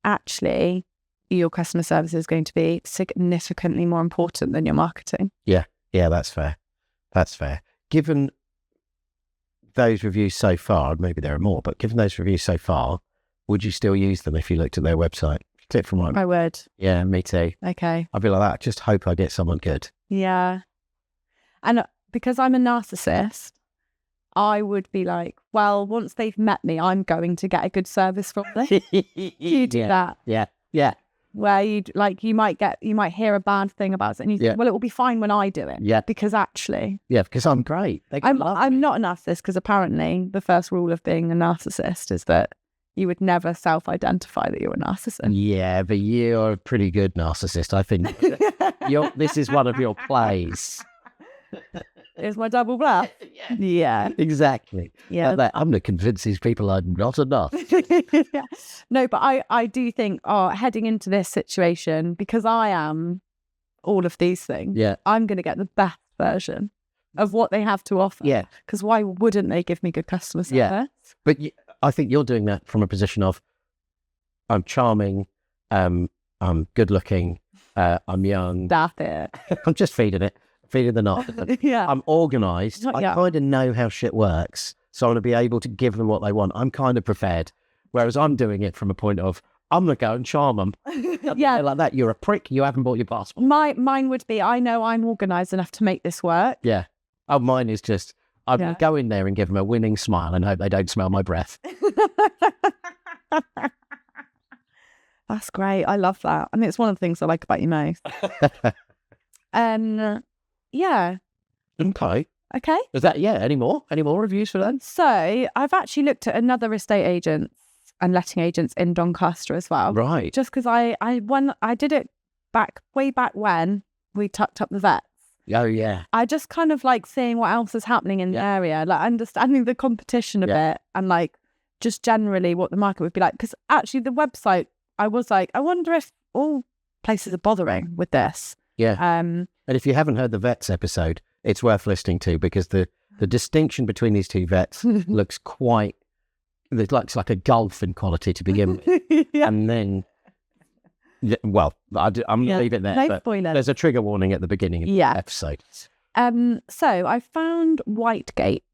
actually, your customer service is going to be significantly more important than your marketing. Yeah, that's fair. Given those reviews so far, maybe there are more, but given those reviews so far, would you still use them if you looked at their website? Tip from one. I would. Yeah, me too. Okay. I'd be like that. Just hope I get someone good. Yeah. And because I'm a narcissist, I would be like, well, once they've met me, I'm going to get a good service from them. You do that. Yeah. Where you might hear a bad thing about it, and you think, well, it will be fine when I do it. Yeah. Because actually, because I'm great. I'm not a narcissist, because apparently the first rule of being a narcissist is that you would never self-identify that you're a narcissist. Yeah, but you're a pretty good narcissist. I think this is one of your plays. Is my double bluff? Yeah. Exactly. Yeah. I'm going to convince these people I'm not enough. No, but I do think, heading into this situation, because I am all of these things, I'm going to get the best version of what they have to offer. Yeah. Because why wouldn't they give me good customer service? Yeah. But I think you're doing that from a position of, I'm charming, I'm good looking, I'm young. That's it. I'm just feeding the knot. Yeah. I'm organised. I kind of know how shit works, so I'm going to be able to give them what they want. I'm kind of prepared. Whereas I'm doing it from a point of, I'm going to go and charm them. Yeah. Like that. You're a prick. You haven't bought your passport. Mine would be, I know I'm organised enough to make this work. Yeah. Oh, mine is just, I'd go in there and give them a winning smile and hope they don't smell my breath. That's great. I love that. I mean, it's one of the things I like about you most. Yeah. Okay. Is that, any more reviews for that? So I've actually looked at another estate agents and letting agents in Doncaster as well. Right. Just because I did it way back when we tucked up the vets. Oh, yeah. I just kind of like seeing what else is happening in the area, like understanding the competition a bit, and like just generally what the market would be like. Because actually the website, I was like, I wonder if all places are bothering with this. Yeah. And if you haven't heard the vets episode, it's worth listening to, because the distinction between these two vets looks quite, it looks like a gulf in quality to begin with. And then, I'm going to leave it there. No but spoilers. There's a trigger warning at the beginning of the episode. So I found Whitegate's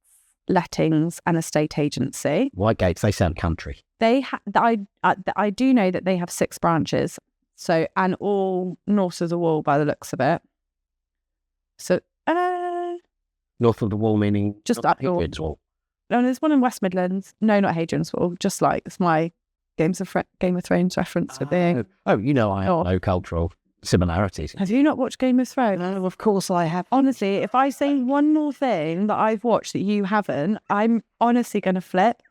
Lettings and Estate Agency. Whitegates, they sound country. I do know that they have 6 branches. So, and all north of the wall by the looks of it. So, north of the wall meaning just up Hadrian's Wall. No, there's one in West Midlands. No, not Hadrian's Wall. Just like it's my Game of Thrones reference for being. I have no cultural similarities. Have you not watched Game of Thrones? No, of course I have. Honestly, if I say one more thing that I've watched that you haven't, I'm honestly going to flip.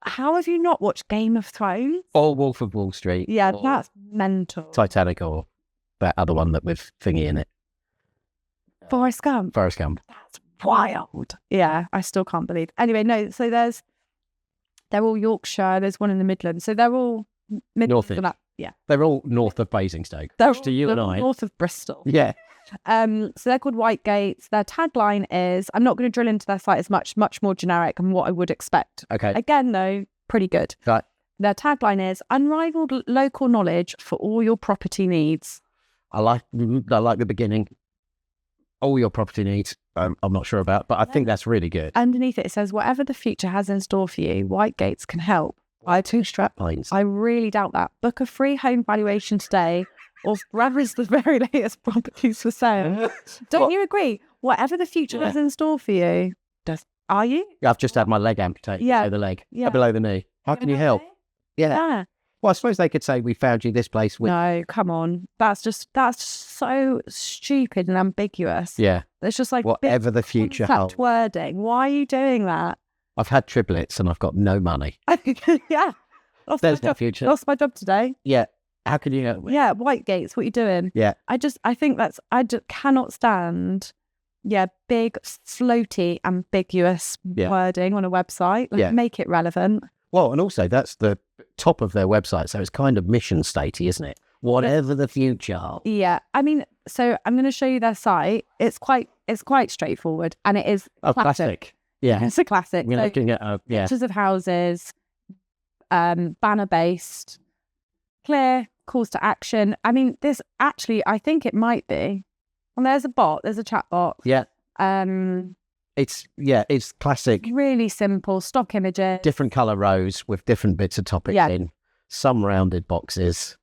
How have you not watched Game of Thrones? Or Wolf of Wall Street. Yeah, that's mental. Titanic, or that other one that with Thingy in it. Forrest Gump. Forrest Gump. That's wild. Yeah, I still can't believe. Anyway, no, so they're all Yorkshire. There's one in the Midlands. So they're all North of. Yeah. They're all north of Basingstoke. They're to you and I. north of Bristol. Yeah. So they're called White Gates. Their tagline is, I'm not going to drill into their site as much more generic and what I would expect. Okay. Again, though, pretty good. Right. Their tagline is unrivaled local knowledge for all your property needs. I like the beginning. All your property needs. I'm not sure about, but I think that's really good. Underneath it says, whatever the future has in store for you, White Gates can help. Buy 2 strap lines. I really doubt that. Book a free home valuation today or browse the very latest properties for sale. Don't you agree? Whatever the future has in store for you, are you? I've just had my leg amputated below the leg, below the knee. How can you help? Yeah. Well, I suppose they could say, we found you this place. No, come on. That's just so stupid and ambiguous. Yeah. It's just like whatever the future holds. Wording. Why are you doing that? I've had triplets and I've got no money. Yeah. There's no future. Lost my job today. Yeah. How can you help me? Yeah, White Gates, what are you doing? Yeah. I just cannot stand big, floaty, ambiguous wording on a website. Like, make it relevant. Well, and also that's the top of their website, so it's kind of mission statey, isn't it? Whatever the future holds. Yeah. I mean, so I'm going to show you their site. It's quite straightforward, and it is classic. Yeah. It's a classic. You're looking at pictures of houses, banner based, clear calls to action. I mean, this actually, I think it might be. And there's a bot. There's a chat bot. Yeah. It's classic. Really simple stock images. Different colour rows with different bits of topics in. Some rounded boxes.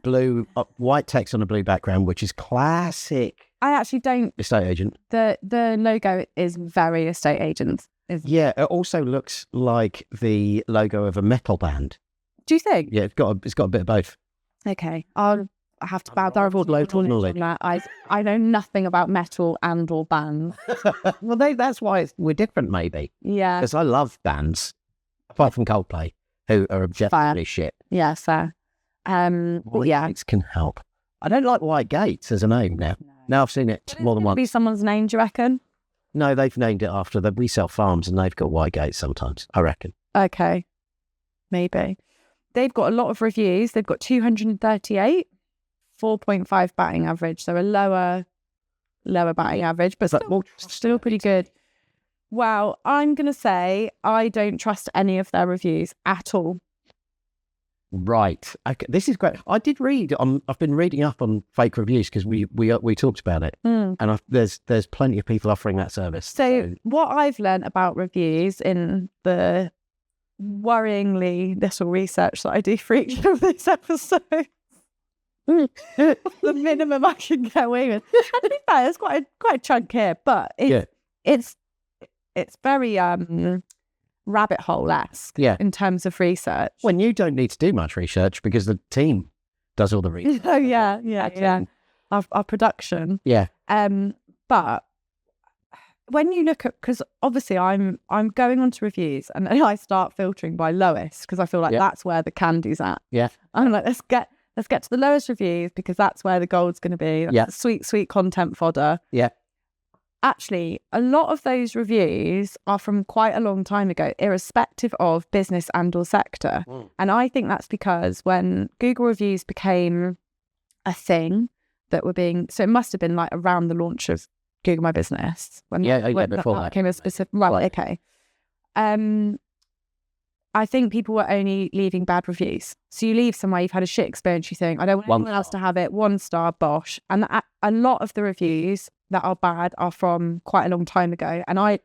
Blue, white text on a blue background, which is classic. I actually don't. Estate agent. The logo is very estate agent. Yeah, it also looks like the logo of a metal band. Do you think? Yeah, it's got a bit of both. Okay, I have to bow down local knowledge. On that. I know nothing about metal and or bands. Well, that's why we're different, maybe. Yeah, because I love bands, apart from Coldplay, who are objectively shit. Yeah, fair. White Gates can help. I don't like White Gates as a name now. No. Now I've seen it more than once. Be someone's name, do you reckon? No, they've named it after them. We sell farms and they've got White Gates sometimes, I reckon. Okay, maybe. They've got a lot of reviews. They've got 238, 4.5 batting average. So a lower batting average, but still pretty good. Well, I'm going to say I don't trust any of their reviews at all. Right. Okay. This is great. I did read I've been reading up on fake reviews because we talked about it, and there's plenty of people offering that service. So what I've learned about reviews in the worryingly little research that I do for each of these episodes, the minimum I can get away with. And to be fair, it's quite a chunk here, but it's very rabbit hole-esque in terms of research. When you don't need to do much research because the team does all the research. Oh yeah. Our production. Yeah. But when you look at, because obviously I'm going onto reviews and then I start filtering by lowest because I feel like that's where the candy's at. Yeah. I'm like, let's get to the lowest reviews because that's where the gold's going to be. That's sweet content fodder. Yeah. Actually, a lot of those reviews are from quite a long time ago, irrespective of business and or sector. And I think that's because when Google reviews became a thing that were being, so it must have been like around the launch of Google My Business. When before that became a specific, right, okay. I think people were only leaving bad reviews. So you leave somewhere, you've had a shit experience, you think, I don't want anyone else to have it, 1 star, bosh. And a lot of the reviews that are bad are from quite a long time ago. And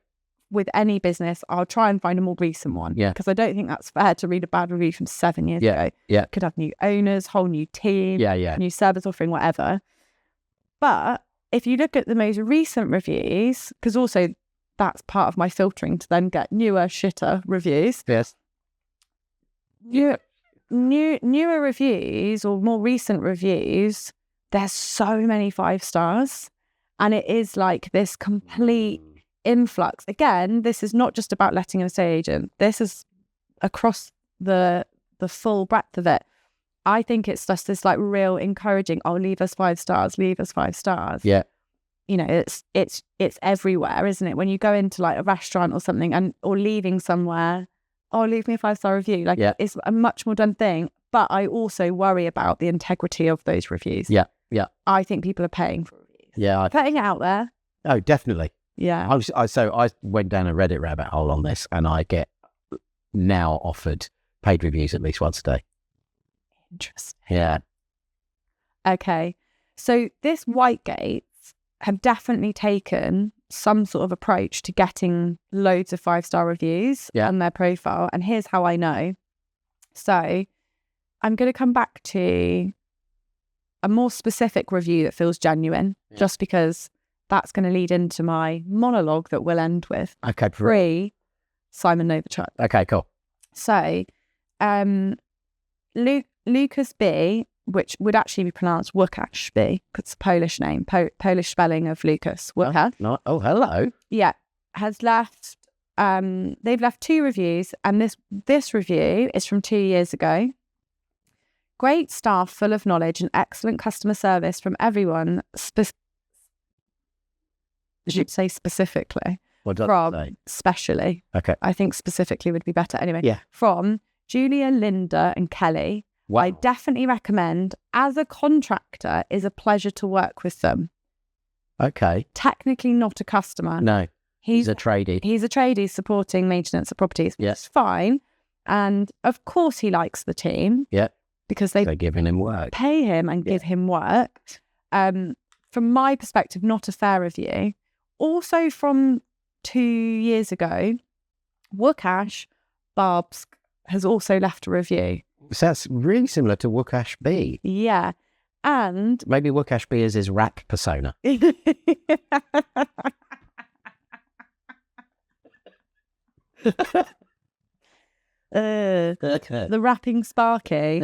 with any business, I'll try and find a more recent one. Yeah. Because I don't think that's fair to read a bad review from 7 years ago. Yeah. Could have new owners, whole new team, new service offering, whatever. But if you look at the most recent reviews, because also that's part of my filtering to then get newer, shitter reviews. Yes. Newer reviews or more recent reviews, there's so many 5 stars. And it is like this complete influx. Again, this is not just about letting an estate agent. This is across the full breadth of it. I think it's just this like real encouraging, leave us 5 stars, leave us 5 stars. Yeah. you know, it's everywhere, isn't it? When you go into like a restaurant or something or leaving somewhere, oh, leave me a 5-star review. Like it's a much more done thing. But I also worry about the integrity of those reviews. Yeah. I think people are paying for reviews. Yeah. Putting it out there. Oh, definitely. Yeah. I went down a Reddit rabbit hole on this, and I get now offered paid reviews at least once a day. Interesting. Yeah. Okay. So this Whitegates have definitely taken some sort of approach to getting loads of 5-star reviews on their profile. And here's how I know. So I'm going to come back to a more specific review that feels genuine, just because that's going to lead into my monologue that we'll end with. Okay. Simon Novichok. Okay, cool. So Lucas B, which would actually be pronounced Łukasz B, because it's a Polish name, Polish spelling of Lucas. Łukasz. Oh, hello. Yeah, has left. They've left 2 reviews, and this review is from 2 years ago. Great staff, full of knowledge and excellent customer service from everyone. Should say specifically. What does it say? Specially. Okay. I think specifically would be better. Anyway. Yeah. From Julia, Linda, and Kelly. Wow. I definitely recommend. As a contractor, is a pleasure to work with them. Okay. Technically not a customer. No. He's a tradie. He's a tradie supporting maintenance of properties. Yes. Fine. And of course he likes the team. Yeah. Because they're giving him work. Pay him and give him work. From my perspective, not a fair review. Also from 2 years ago, Łukasz Barbsk has also left a review. So that's really similar to Łukasz B. Yeah. And maybe Łukasz B is his rap persona. The rapping Sparky.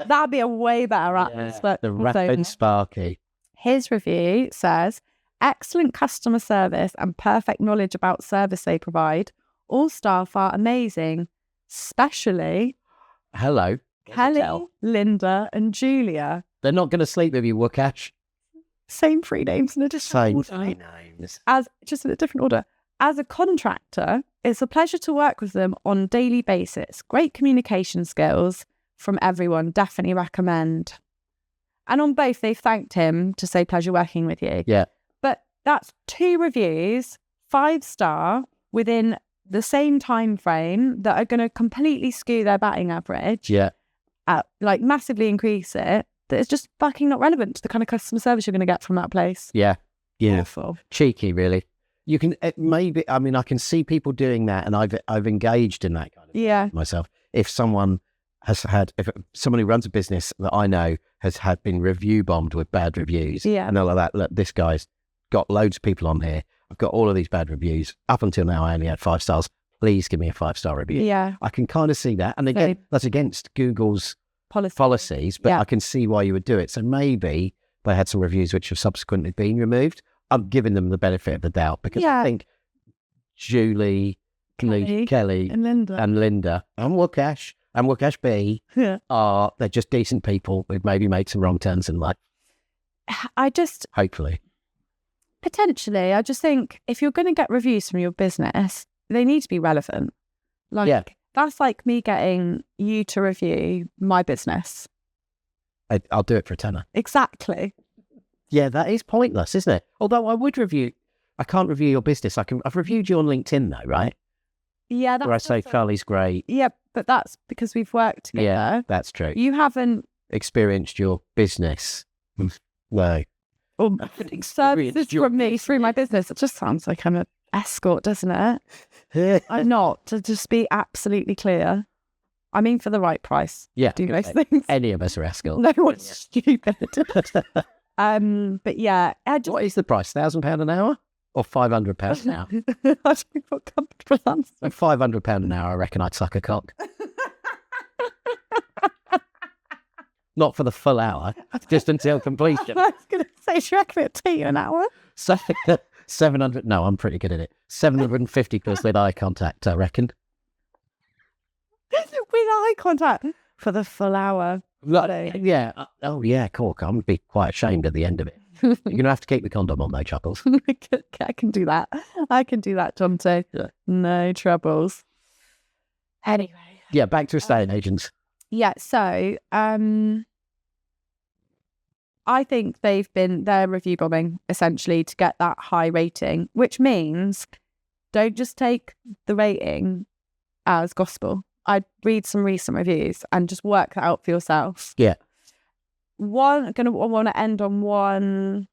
That'd be a way better rap. Yeah, the rapping Sparky. His review says, excellent customer service and perfect knowledge about service they provide. All staff are amazing, especially hello, Kelly, Linda, and Julia. They're not going to sleep with you, Łukasz. Same 3 names in a different order. Same 3 names. Just in a different order. As a contractor, it's a pleasure to work with them on a daily basis. Great communication skills from everyone. Definitely recommend. And on both, they've thanked him to say pleasure working with you. Yeah. But that's 2 reviews, 5-star, within the same time frame that are going to completely skew their batting average. Yeah. Like massively increase it. That is just fucking not relevant to the kind of customer service you're going to get from that place. Yeah. Yeah. Awful. Cheeky, really. You can maybe. I mean, I can see people doing that, and I've engaged in that kind of thing myself. If someone if someone who runs a business that I know has been review bombed with bad reviews, and they're like that. Look, this guy's got loads of people on here. I've got all of these bad reviews. Up until now, I only had 5 stars. Please give me a 5-star review. Yeah, I can kind of see that, and again, that's against Google's policies, but I can see why you would do it. So maybe they had some reviews which have subsequently been removed. I'm giving them the benefit of the doubt because I think Julie, Kelly and Linda and Łukasz and Łukasz B they're just decent people who've maybe made some wrong turns in life. Hopefully. Potentially. I just think if you're going to get reviews from your business, they need to be relevant. That's like me getting you to review my business. I'll do it for a tenner. Exactly. Yeah, that is pointless, isn't it? Although I can't review your business. I've reviewed you on LinkedIn though, right? Yeah. Where I say Charlie's great. Yeah, but that's because we've worked together. Yeah, that's true. You haven't experienced your business. No. Or services from me through my business. It just sounds like I'm an escort, doesn't it? I'm not, to just be absolutely clear. I mean, for the right price. Yeah. Do those things. Any of us are escorts. No one's stupid. But yeah. What is the price? £1,000 an hour? Or £500 an hour? I don't feel comfortable answering. £500 an hour, I reckon I'd suck a cock. Not for the full hour, just until completion. I was going to say, do you reckon it'd take you an hour? So, 700, no, I'm pretty good at it. 750 plus with eye contact, I reckon. With eye contact? for the full hour. Yeah. Oh, yeah, cool. I'm going to be quite ashamed at the end of it. You're going to have to keep the condom on, though, Chuckles. I can do that. John, too. Yeah. No troubles. Anyway. Yeah, back to estate agents. Yeah, so I think they're review bombing, essentially, to get that high rating, which means don't just take the rating as gospel. I'd read some recent reviews and just work that out for yourself. Yeah. I want to end on one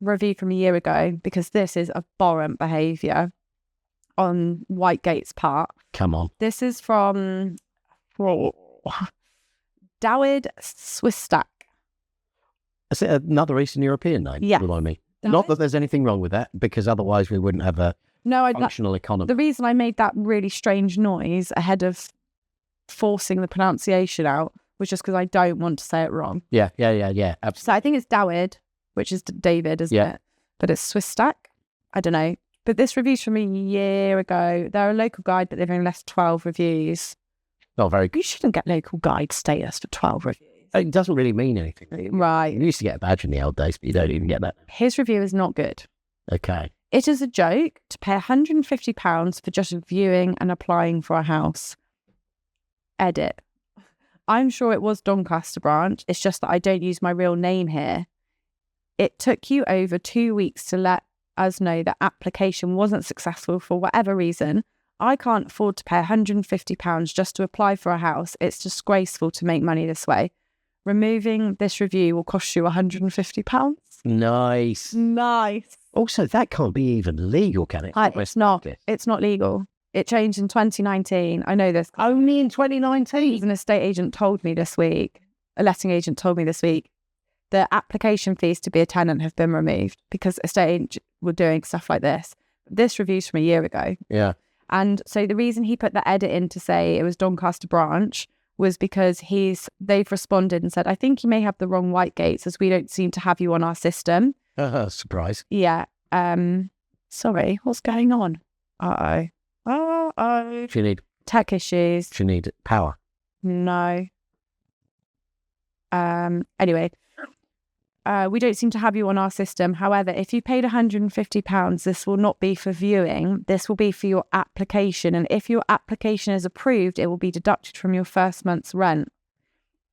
review from a year ago, because this is abhorrent behaviour on Whitegate's part. Come on. This is from Dawid Swistak. Is it another Eastern European name? Yeah. Remind me. Not that there's anything wrong with that, because otherwise we wouldn't have a functional economy. The reason I made that really strange noise ahead of forcing the pronunciation out was just because I don't want to say it wrong. Yeah. Absolutely. So I think it's Dawid, which is David, isn't it? But it's Swistak. I don't know. But this review's from a year ago. They're a local guide, but they've only left 12 reviews. Not very good. You shouldn't get local guide status for 12 reviews. It doesn't really mean anything. Right. You used to get a badge in the old days, but you don't even get that. His review is not good. Okay. It is a joke to pay £150 for just viewing and applying for a house. Edit. I'm sure it was Doncaster branch. It's just that I don't use my real name here. It took you over 2 weeks to let us know that application wasn't successful for whatever reason. I can't afford to pay £150 just to apply for a house. It's disgraceful to make money this way. Removing this review will cost you £150. Nice. Also, that can't be even legal, can it? It's not. It's not legal. It changed in 2019. I know this. Only in 2019? An estate agent told me this week. A letting agent told me this week. The application fees to be a tenant have been removed because estate agents were doing stuff like this. This review's from a year ago. Yeah. And so the reason he put the edit in to say it was Doncaster branch was because they've responded and said, I think you may have the wrong Whitegates, as we don't seem to have you on our system. Surprise. Yeah. Sorry, what's going on? Uh-oh. Do you need tech issues? Do you need power? No. Anyway, we don't seem to have you on our system. However, if you paid £150, this will not be for viewing. This will be for your application. And if your application is approved, it will be deducted from your first month's rent.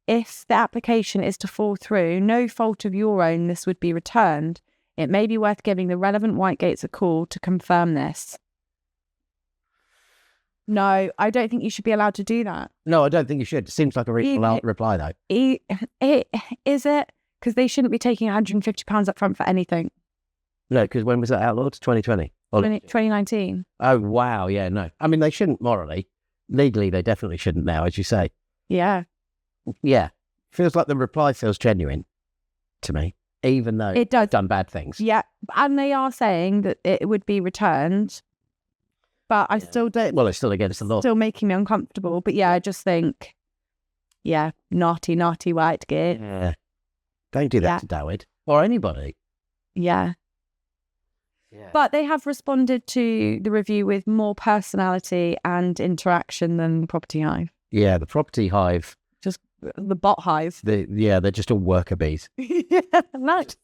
If the application is to fall through, no fault of your own, this would be returned. It may be worth giving the relevant Whitegates a call to confirm this. No, I don't think you should be allowed to do that. No, I don't think you should. It seems like a reasonable reply, though. Is it? Because they shouldn't be taking £150 up front for anything. No, because when was that outlawed? 2020? 2019. Oh, wow. Yeah, no. I mean, they shouldn't morally. Legally, they definitely shouldn't now, as you say. Yeah. Yeah. Feels like the reply feels genuine to me, even though it does. They've done bad things. Yeah. And they are saying that it would be returned. But I still don't. Well, it's still against the law. Still making me uncomfortable. But yeah, I just think, naughty Whitegate. Yeah. Don't do that to Dawid or anybody. Yeah. But they have responded to the review with more personality and interaction than the Property Hive. Yeah, the Property Hive. Just the bot hive. They're just all worker bees. Yeah, nice.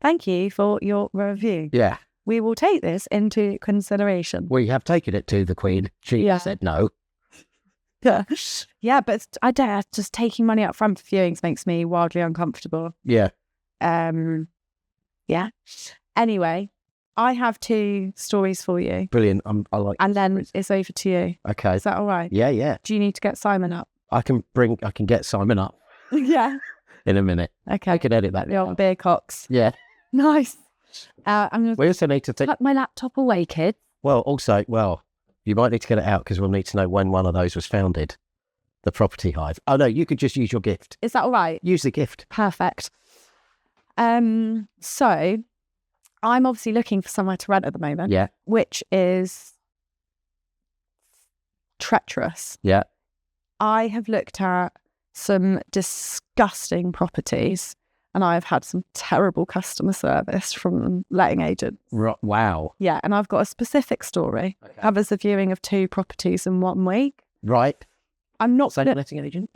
Thank you for your review. Yeah. We will take this into consideration. We have taken it to the Queen. She said no. Yeah, but just taking money up front for viewings makes me wildly uncomfortable. Yeah. Yeah. Anyway, I have 2 stories for you. Brilliant. I like. And then it's over to you. Okay. Is that all right? Yeah. Do you need to get Simon up? I can get Simon up. Yeah. In a minute. Okay. I can edit that. The old beer cocks. Yeah. Nice. I'm going we also need to tuck my laptop away, kid. Well, you might need to get it out because we'll need to know when one of those was founded. The Property Hive. Oh, no, you could just use your gift. Is that all right? Use the gift. Perfect. So I'm obviously looking for somewhere to rent at the moment. Yeah. Which is treacherous. Yeah. I have looked at some disgusting properties and I've had some terrible customer service from letting agents. Wow. Yeah, and I've got a specific story. Okay. I was a viewing of 2 properties in 1 week. Right. I'm not Same gonna, letting agent?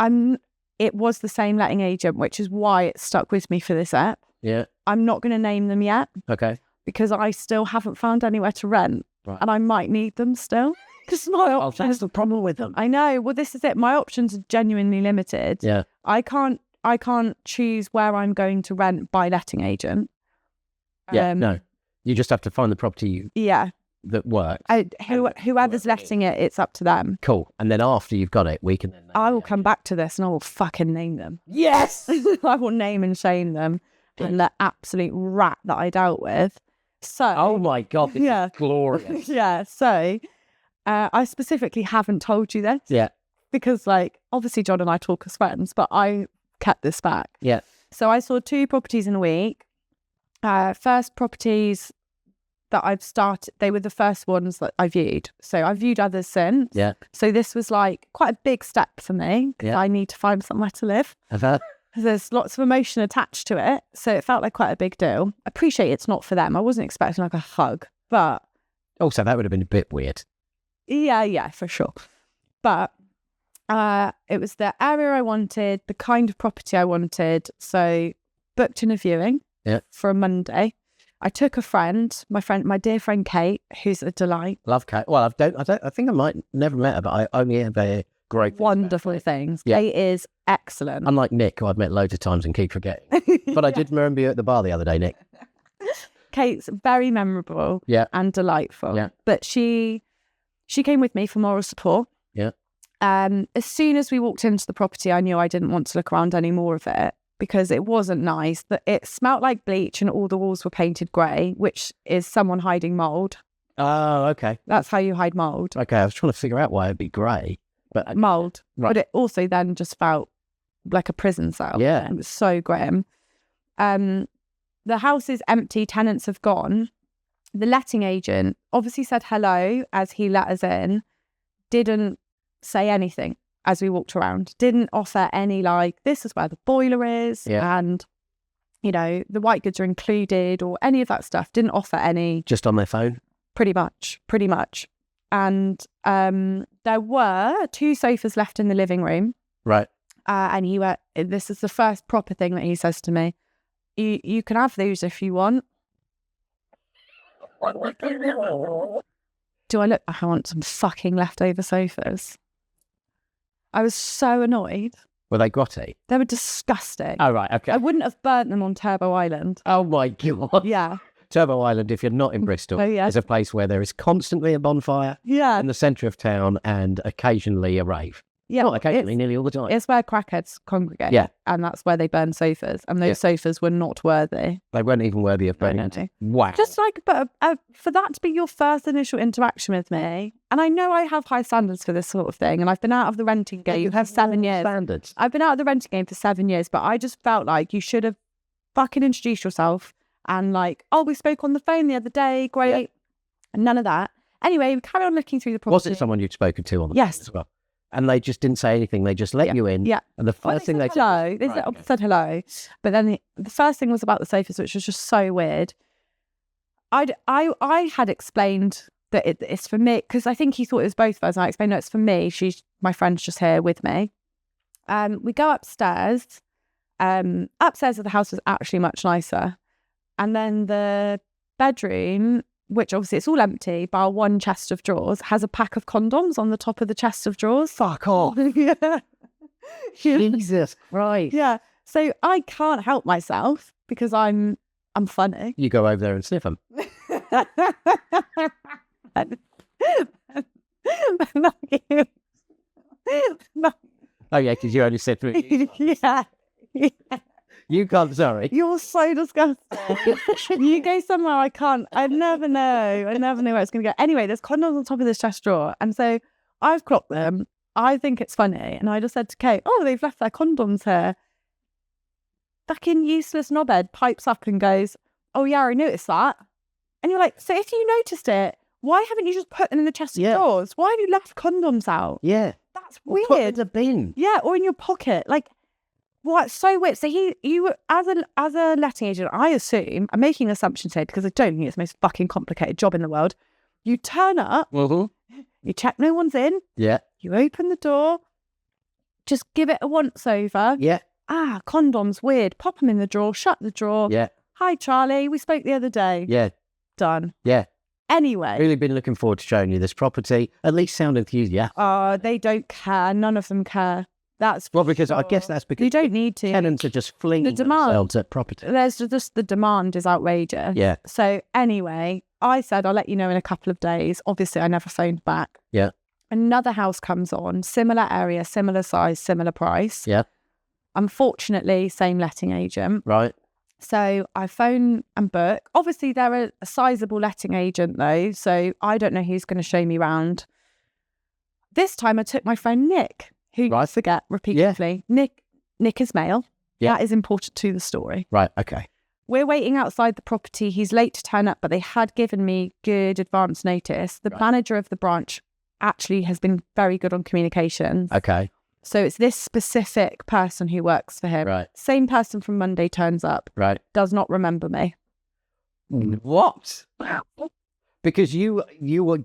it was the same letting agent, which is why it stuck with me for this app. Yeah. I'm not going to name them yet Okay. because I still haven't found anywhere to rent, Right. and I might need them still. Because my options, that's the problem with them. I know. Well, this is it. My options are genuinely limited. Yeah. I can't choose where I'm going to rent by letting agent. Yeah. No. You just have to find the property that works. Whoever's letting it, it's up to them. Cool. And then after you've got it, we can then... I will come back to this and I will fucking name them. Yes! I will name and shame them and the absolute rat that I dealt with. So... Oh my God, this is glorious. Yeah, so I specifically haven't told you this. Yeah. Because, like, obviously John and I talk as friends, but I kept this back. Yeah. So I saw 2 properties in a week. First properties that I've started, they were the first ones that I viewed. So I viewed others since. Yeah. So this was like quite a big step for me because I need to find somewhere to live. There's lots of emotion attached to it. So it felt like quite a big deal. I appreciate it's not for them. I wasn't expecting like a hug, but... Also, that would have been a bit weird. Yeah, for sure. But it was the area I wanted, the kind of property I wanted. So booked in a viewing for a Monday. I took a friend, my dear friend Kate, who's a delight. Love Kate. Well, I think I might never met her, but I only have a great wonderful things. Yeah. Kate is excellent. Unlike Nick, who I've met loads of times and keep forgetting. But I did remember you at the bar the other day, Nick. Kate's very memorable and delightful. Yeah. But she came with me for moral support. Yeah. As soon as we walked into the property, I knew I didn't want to look around any more of it because it wasn't nice. That it smelt like bleach and all the walls were painted grey, which is someone hiding mould. Oh, okay. That's how you hide mould. Okay, I was trying to figure out why it'd be grey. But mould. Right. But it also then just felt like a prison cell. Yeah. It was so grim. The house is empty, tenants have gone. The letting agent obviously said hello as he let us in, didn't say anything as we walked around, didn't offer any like, this is where the boiler is and, you know, the white goods are included or any of that stuff, didn't offer any. Just on their phone? Pretty much. And there were 2 sofas left in the living room. Right. And this is the first proper thing that he says to me. You can have those if you want. Do I look like I want some fucking leftover sofas? I was so annoyed. Were they grotty? They were disgusting. Oh, right, okay. I wouldn't have burnt them on Turbo Island. Oh, my God. Yeah. Turbo Island, if you're not in Bristol, is a place where there is constantly a bonfire in the centre of town and occasionally a rave. Yeah. Not occasionally, nearly all the time. It's where crackheads congregate. Yeah. And that's where they burn sofas. And those sofas were not worthy. They weren't even worthy of burning. Wow. Just like, but for that to be your first initial interaction with me, and I know I have high standards for this sort of thing, and I've been out of the renting game for 7 years. Standards. I've been out of the renting game for 7 years, but I just felt like you should have fucking introduced yourself and like, oh, we spoke on the phone the other day, great. Yeah. And none of that. Anyway, we carry on looking through the property. Was it someone you'd spoken to on the phone as well? And they just didn't say anything. They just let you in. Yeah. And the first thing they said, hello. They said hello. But then the first thing was about the sofas, which was just so weird. I had explained that it's for me, because I think he thought it was both of us. And I explained, no, it's for me. My friend's just here with me. We go upstairs. Upstairs of the house was actually much nicer. And then the bedroom, which obviously it's all empty, bar one chest of drawers, has a pack of condoms on the top of the chest of drawers. Fuck off. Yeah. Jesus Christ. Yeah. So I can't help myself because I'm funny. You go over there and sniff them. Oh yeah, because you only said 3. Yeah. You can't, sorry. You're so disgusting. You go somewhere I never know where it's going to go. Anyway, there's condoms on top of this chest drawer. And so I've clocked them. I think it's funny. And I just said to Kate, oh, they've left their condoms here. Fucking useless knobhead pipes up and goes, oh yeah, I noticed that. And you're like, so if you noticed it, why haven't you just put them in the chest of drawers? Why have you left condoms out? Yeah. That's weird. Put it in the bin. Yeah, or in your pocket. Like, what? So weird. So you as a letting agent, I assume, I'm making assumptions here because I don't think it's the most fucking complicated job in the world. You turn up, you check no one's in, you open the door, just give it a once over. Yeah. Condoms, weird. Pop them in the drawer, shut the drawer. Yeah. Hi, Charlie. We spoke the other day. Yeah. Done. Yeah. Anyway. Really been looking forward to showing you this property. At least sound enthusiastic. Oh, they don't care. None of them care. Because I guess that's because you don't need to. Tenants are just flinging themselves at property. There's just the demand is outrageous. Yeah. So anyway, I said I'll let you know in a couple of days. Obviously, I never phoned back. Yeah. Another house comes on, similar area, similar size, similar price. Yeah. Unfortunately, same letting agent. Right. So I phone and book. Obviously, they're a sizable letting agent though, so I don't know who's going to show me round. This time I took my friend Nick, who you forget repeatedly. Yeah. Nick is male. Yeah. That is important to the story. Right, okay. We're waiting outside the property. He's late to turn up, but they had given me good advance notice. The manager of the branch actually has been very good on communication. Okay. So it's this specific person who works for him. Right. Same person from Monday turns up. Right. Does not remember me. What? Because you are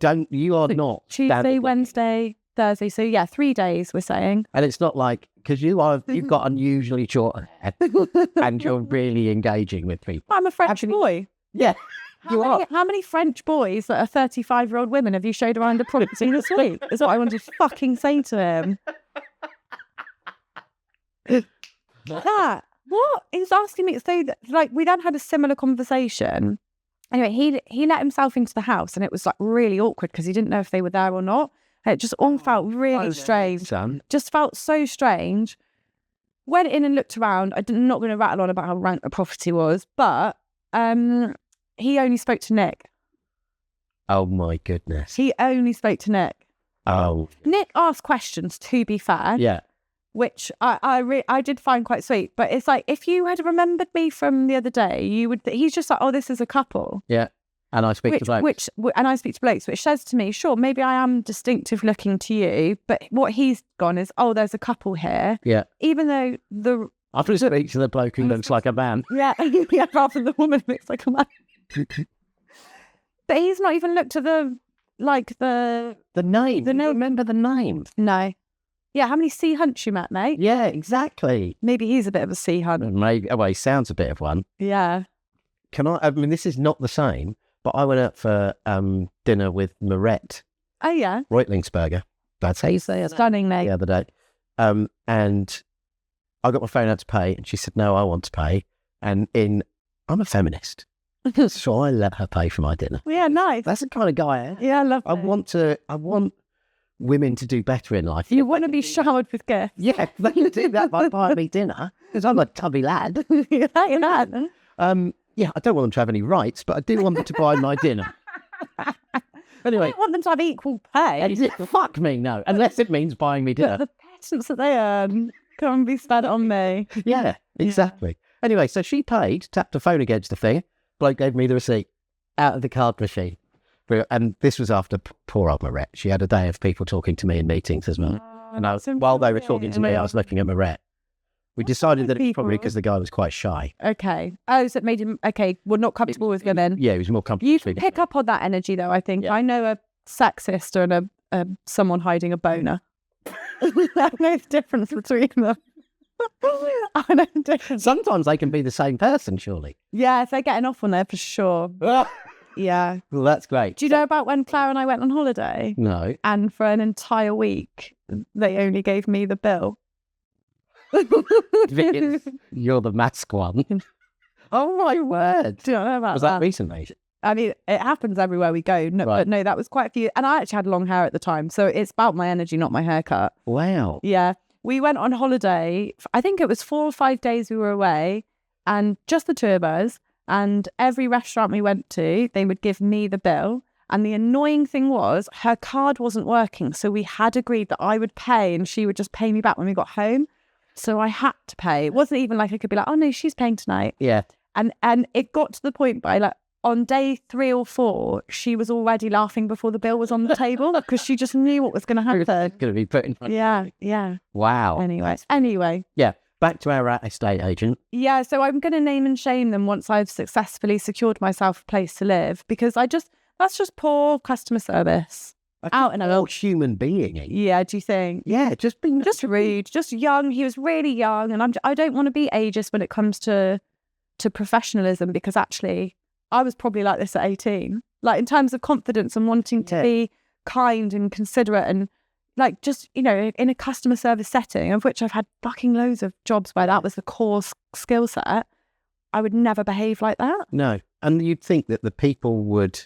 not Tuesday, Wednesday, Thursday. So yeah, 3 days we're saying. And it's not like, because you've got unusually short hair and you're really engaging with people. I'm a French boy. Yeah. How many French boys that are 35-year-old women have you showed around the property this week? Is what I want to fucking say to him. What? He was asking me, so like we then had a similar conversation. Anyway, he let himself into the house and it was like really awkward because he didn't know if they were there or not. And it just all felt really strange. Just felt so strange. Went in and looked around. I'm not going to rattle on about how rank the property was, but he only spoke to Nick. Oh my goodness. He only spoke to Nick. Oh. Nick asked questions, to be fair. Yeah. Which I did find quite sweet. But it's like, if you had remembered me from the other day, you would. He's just like, oh, this is a couple. Yeah. And I speak to blokes. And I speak to blokes, which says to me, sure, maybe I am distinctive looking to you. But what he's gone is, oh, there's a couple here. Yeah. Even though I have to speak to the bloke who looks like a man. Yeah. Yeah, rather than the woman who looks like a man. But he's not even looked at the name. Remember the name? No. Yeah, how many sea hunts you met, mate? Yeah, exactly. Maybe he's a bit of a sea hunt. Maybe. Well, he sounds a bit of one. Yeah. I mean, this is not the same, but I went out for dinner with Marette. Oh, yeah. Reutlingsberger. That's how you say it. Stunning name. The other day. And I got my phone out to pay, and she said, no, I want to pay. And I'm a feminist. So I let her pay for my dinner. Yeah, nice. That's the kind of guy I am. Yeah, I love it. I want women to do better in life. You want to be showered with gifts. Yeah, they can do that by buying me dinner, because I'm a tubby lad. You're that. Yeah, I don't want them to have any rights, but I do want them to buy my dinner. Anyway. I don't want them to have equal pay. Fuck me, no. Unless it means buying me dinner. But the pittance that they earn can't be spent on me. Yeah, exactly. Yeah. Anyway, so she paid, tapped her phone against the thing. Bloke gave me the receipt out of the card machine. And this was after poor old Marette. She had a day of people talking to me in meetings as well. And while they were talking to me, I was looking at Marette. We decided that it was probably because the guy was quite shy. Okay. Oh, so it made him, not comfortable with women. Yeah, he was more comfortable. You can pick up on that energy, though, I think. Yeah. I know a sexist and someone hiding a boner. I know the difference between them. I know the difference. Sometimes they can be the same person, surely. Yeah, if they're getting off on there, for sure. Yeah. Well, that's great. Do you know about when Claire and I went on holiday? No. And for an entire week, they only gave me the bill. You're the mask one. Oh, my word. Do you know about that? Was that recently? I mean, it happens everywhere we go. No, right. But no, that was quite a few. And I actually had long hair at the time. So it's about my energy, not my haircut. Wow. Yeah. We went on holiday. I think it was 4 or 5 days we were away. And just the two of us. And every restaurant we went to, they would give me the bill. And the annoying thing was her card wasn't working. So we had agreed that I would pay and she would just pay me back when we got home. So I had to pay. It wasn't even like I could be like, oh no, she's paying tonight. Yeah. And it got to the point by like on day 3 or 4, she was already laughing before the bill was on the table because she just knew what was going to happen. Going to be put in front of you. Yeah. Wow. Anyway. Yeah. Back to our estate agent. Yeah, so I'm going to name and shame them once I've successfully secured myself a place to live because that's just poor customer service. out and More out. human being. Yeah, do you think? Yeah, just being Just rude, just young. He was really young, and I don't want to be ageist when it comes to professionalism, because actually I was probably like this at 18. Like in terms of confidence and wanting to be kind and considerate, and like just, you know, in a customer service setting, of which I've had fucking loads of jobs where that was the core skill set, I would never behave like that. No. And you'd think that the people would,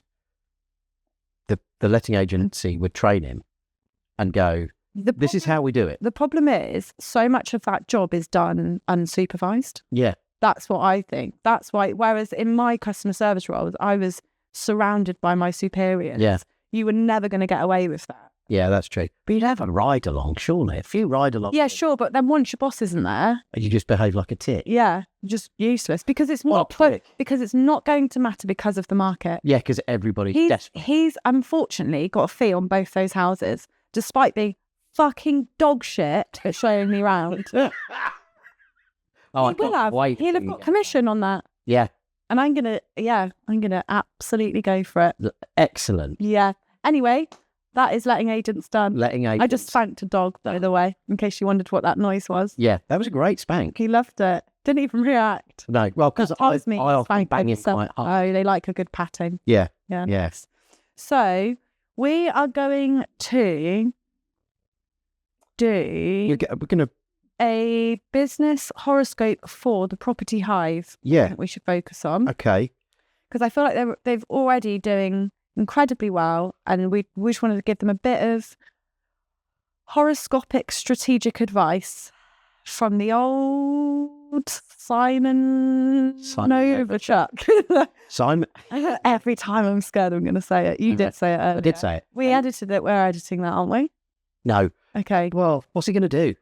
the letting agency would train him and go, this is how we do it. The problem is so much of that job is done unsupervised. Yeah. That's what I think. That's why, whereas in my customer service roles, I was surrounded by my superiors. Yeah. You were never going to get away with that. Yeah, that's true. But you'd have a ride along, surely. A few ride along. Yeah, sure. But then once your boss isn't there, You just behave like a tit. yeah, just useless, because it's What a not prick. because it's not going to matter because of the market. Yeah, because everybody's desperate. He's unfortunately got a fee on both those houses, despite being fucking dog shit at showing me around. Oh, I He will can't have. wait He'll till have you got get commission on that. Yeah, And I'm gonna absolutely go for it. excellent. Yeah. Anyway, that is letting agents done. Letting agents. I just spanked a dog, by the way, in case you wondered what that noise was. Yeah, that was a great spank. He loved it. Didn't even react. No, well, because I Tells me often spank bang him himself. quite hard. Oh, they like a good patting. Yeah, Yeah. yes. So we are going to do We're going to, a business horoscope for the Property Hive. I yeah, think we should focus on, okay. because I feel like they've already doing incredibly well, and we just wanted to give them a bit of horoscopic strategic advice from the old Simon Novichok. Simon, Every time I'm scared I'm going to say it. You did say it earlier. I did say it. We edited it. We're editing that, aren't we? No. Okay. Well, what's he going to do?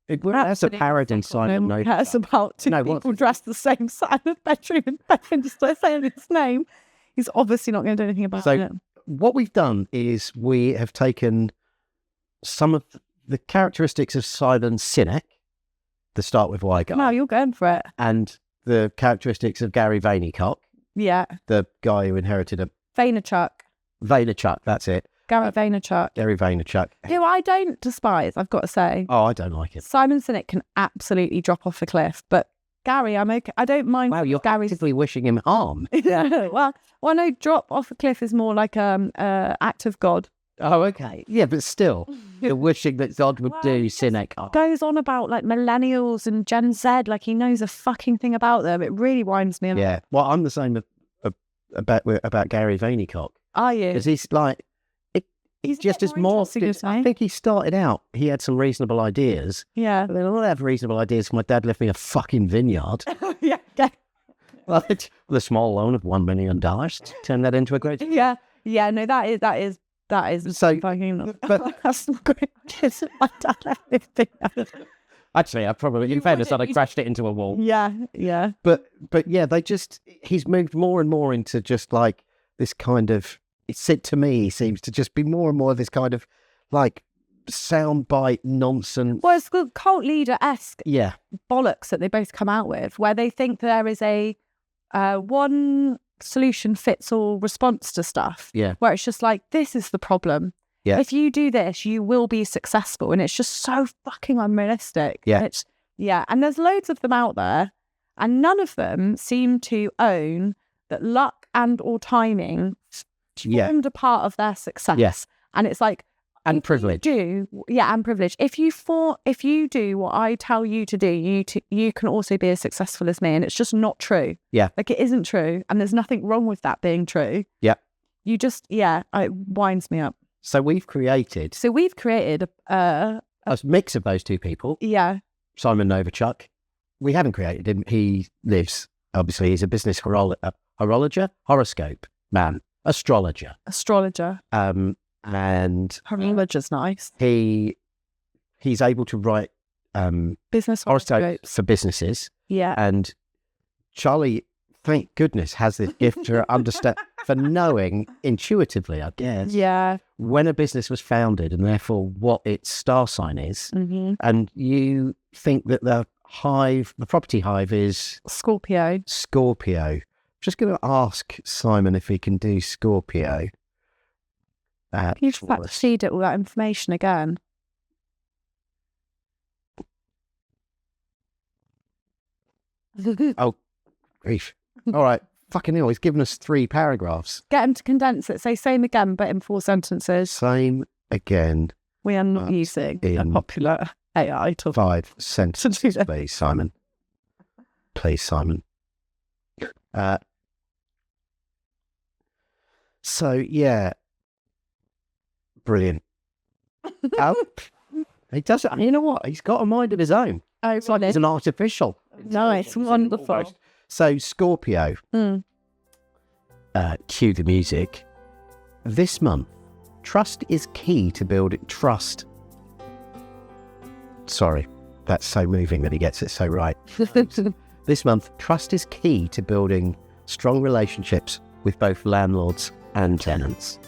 That's a parody, Simon. No one cares about two people dressed the same side of the bedroom and bedroom just saying his name. He's obviously not going to do anything about it. What we've done is we have taken some of the characteristics of Simon Sinek, to start with why guy, Wow, you're going for it. and the characteristics of Gary Vaynerchuk, Yeah. the guy who inherited a Vaynerchuk. Vaynerchuk, that's it. Garrett Vaynerchuk. Gary Vaynerchuk. Who I don't despise, I've got to say. Oh, I don't like it. Simon Sinek can absolutely drop off a cliff, but Gary, I'm okay. I don't mind. Wow, you're Gary's. actively wishing him harm. Yeah. Well, no, drop off a cliff is more like act of God. Oh, okay. Yeah, but still, you're wishing that God would do Sinek harm. Goes on about like millennials and Gen Z, like he knows a fucking thing about them. It really winds me up. Yeah. Well, I'm the same about Gary Vaynerchuk. Are you? Because he's like, he's a just bit as more more. interesting, isn't he? I think he started out, he had some reasonable ideas. Yeah. But then all I have reasonable ideas. My dad left me a fucking vineyard. Yeah. Yeah. Well, with a small loan of $1 million, turn that into a great. Yeah. Yeah. No, that is So, fucking. but That's not great. My dad left me a vineyard. actually, I probably, in fairness, I'd have crashed it into a wall. Yeah. Yeah. But yeah, he's moved more and more into just like this kind of, it said to me, he seems to just be more and more of this kind of like soundbite nonsense. Well, it's the cult leader-esque Yeah. bollocks that they both come out with, where they think there is a one solution fits all response to stuff. Yeah. Where it's just like, this is the problem. Yeah. If you do this, you will be successful. And it's just so fucking unrealistic. Yeah. And there's loads of them out there, and none of them seem to own that luck and or timing formed a part of their success. Yes. And it's like, And privilege. And privilege. If you do what I tell you to do, you can also be as successful as me, and it's just not true. Yeah. Like it isn't true, and there's nothing wrong with that being true. Yeah. You just it winds me up. So we've created a a mix of those two people. yeah. Simon Novichuk. We haven't created him. He lives, obviously, he's a business horoscope man, astrologer. And Horologer's nice. he's able to write Business horoscopes horoscopes. for businesses. Yeah. And Charlie, thank goodness, has this gift to understand, for knowing intuitively, I guess, Yeah. when a business was founded and therefore what its star sign is. Mm-hmm. And you think that the property hive is Scorpio. Scorpio. Just going to ask Simon if he can do Scorpio. You just feed it all that information again. Oh, grief. All right. Fucking hell, he's given us 3 paragraphs. Get him to condense it. Say same again, but in 4 sentences. Same again. We are not using a popular AI to 5 sentences, please, Simon. Please, Simon. So, yeah. Brilliant. He does it. You know what? He's got a mind of his own. Oh, it's like he's an artificial. Nice, wonderful. Almost. So, Scorpio. Cue the music. This month, trust is key to building trust. Sorry, that's so moving that he gets it so right. This month, trust is key to building strong relationships with both landlords and tenants.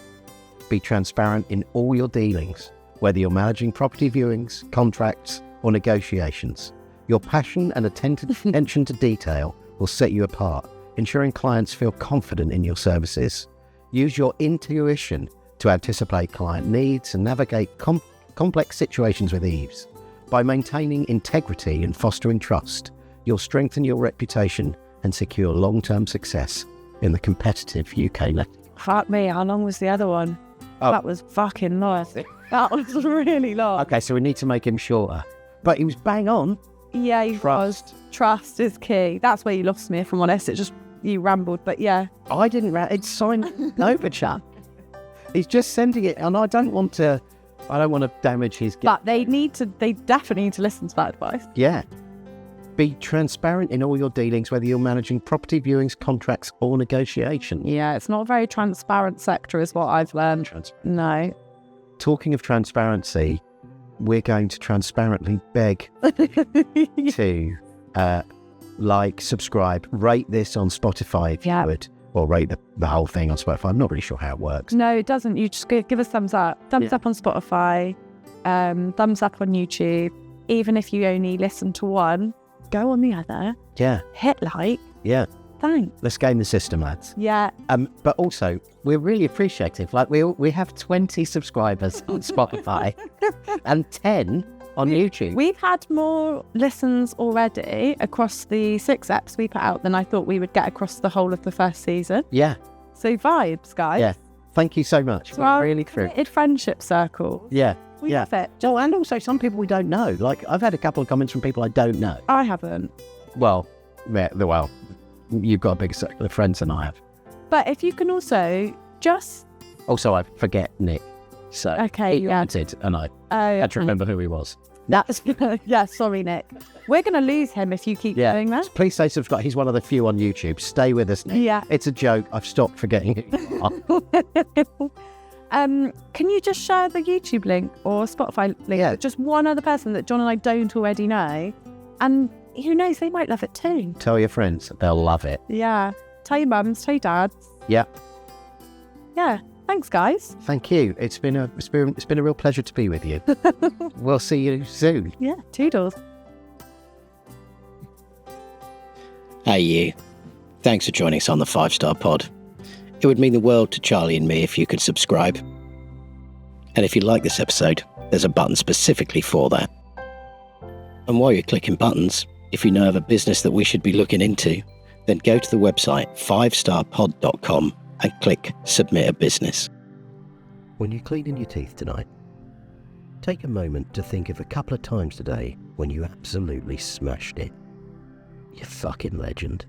Be transparent in all your dealings, whether you're managing property viewings, contracts, or negotiations. Your passion and attention to detail will set you apart, ensuring clients feel confident in your services. Use your intuition to anticipate client needs and navigate complex situations with ease. By maintaining integrity and fostering trust, you'll strengthen your reputation and secure long-term success in the competitive UK letting. Fuck me, how long was the other one? Oh. That was fucking long. That was really long. Okay, so we need to make him shorter. But he was bang on. Yeah, he was. Trust is key. That's where you lost me, if I'm honest. It just, you rambled, but yeah. I didn't it's Simon over chat. He's just sending it, and I don't want to damage his gift. But they definitely need to listen to that advice. Yeah. Be transparent in all your dealings, whether you're managing property viewings, contracts, or negotiations. Yeah, it's not a very transparent sector is what I've learned. No. Talking of transparency, we're going to transparently beg to subscribe, rate this on Spotify if you would, or rate the whole thing on Spotify. I'm not really sure how it works. No, it doesn't. You just give us thumbs up. Thumbs up on Spotify, thumbs up on YouTube. Even if you only listen to one, go on the other. Yeah. Hit like. Yeah. Thanks. Let's game the system, lads. Yeah. But also, we're really appreciative. Like, we have 20 subscribers on Spotify and 10 on YouTube. We've had more listens already across the 6 eps we put out than I thought we would get across the whole of the first season. Yeah. So vibes, guys. Yeah. Thank you so much. So our really true. Friendship circle. Yeah. We love it. Oh, and also some people we don't know. Like, I've had a couple of comments from people I don't know. I haven't. Well, you've got a bigger circle of friends than I have. But if you can also just... Also, I forget Nick. So okay, he commented, and I had to remember who he was. That's yeah, sorry, Nick. We're going to lose him if you keep doing that. Please say subscribe. He's one of the few on YouTube. Stay with us, Nick. Yeah. It's a joke. I've stopped forgetting who you are. Can you just share the YouTube link or Spotify link with just one other person that John and I don't already know? And who knows, they might love it too. Tell your friends. They'll love it. Yeah. Tell your mums, tell your dads. Yeah. Yeah. Thanks, guys. Thank you. It's been a real pleasure to be with you. We'll see you soon. Yeah. Toodles. Hey you. Thanks for joining us on the 5-Star Pod. It would mean the world to Charlie and me if you could subscribe. And if you like this episode, there's a button specifically for that. And while you're clicking buttons, if you know of a business that we should be looking into, then go to the website 5starpod.com and click Submit a Business. When you're cleaning your teeth tonight, take a moment to think of a couple of times today when you absolutely smashed it. You fucking legend.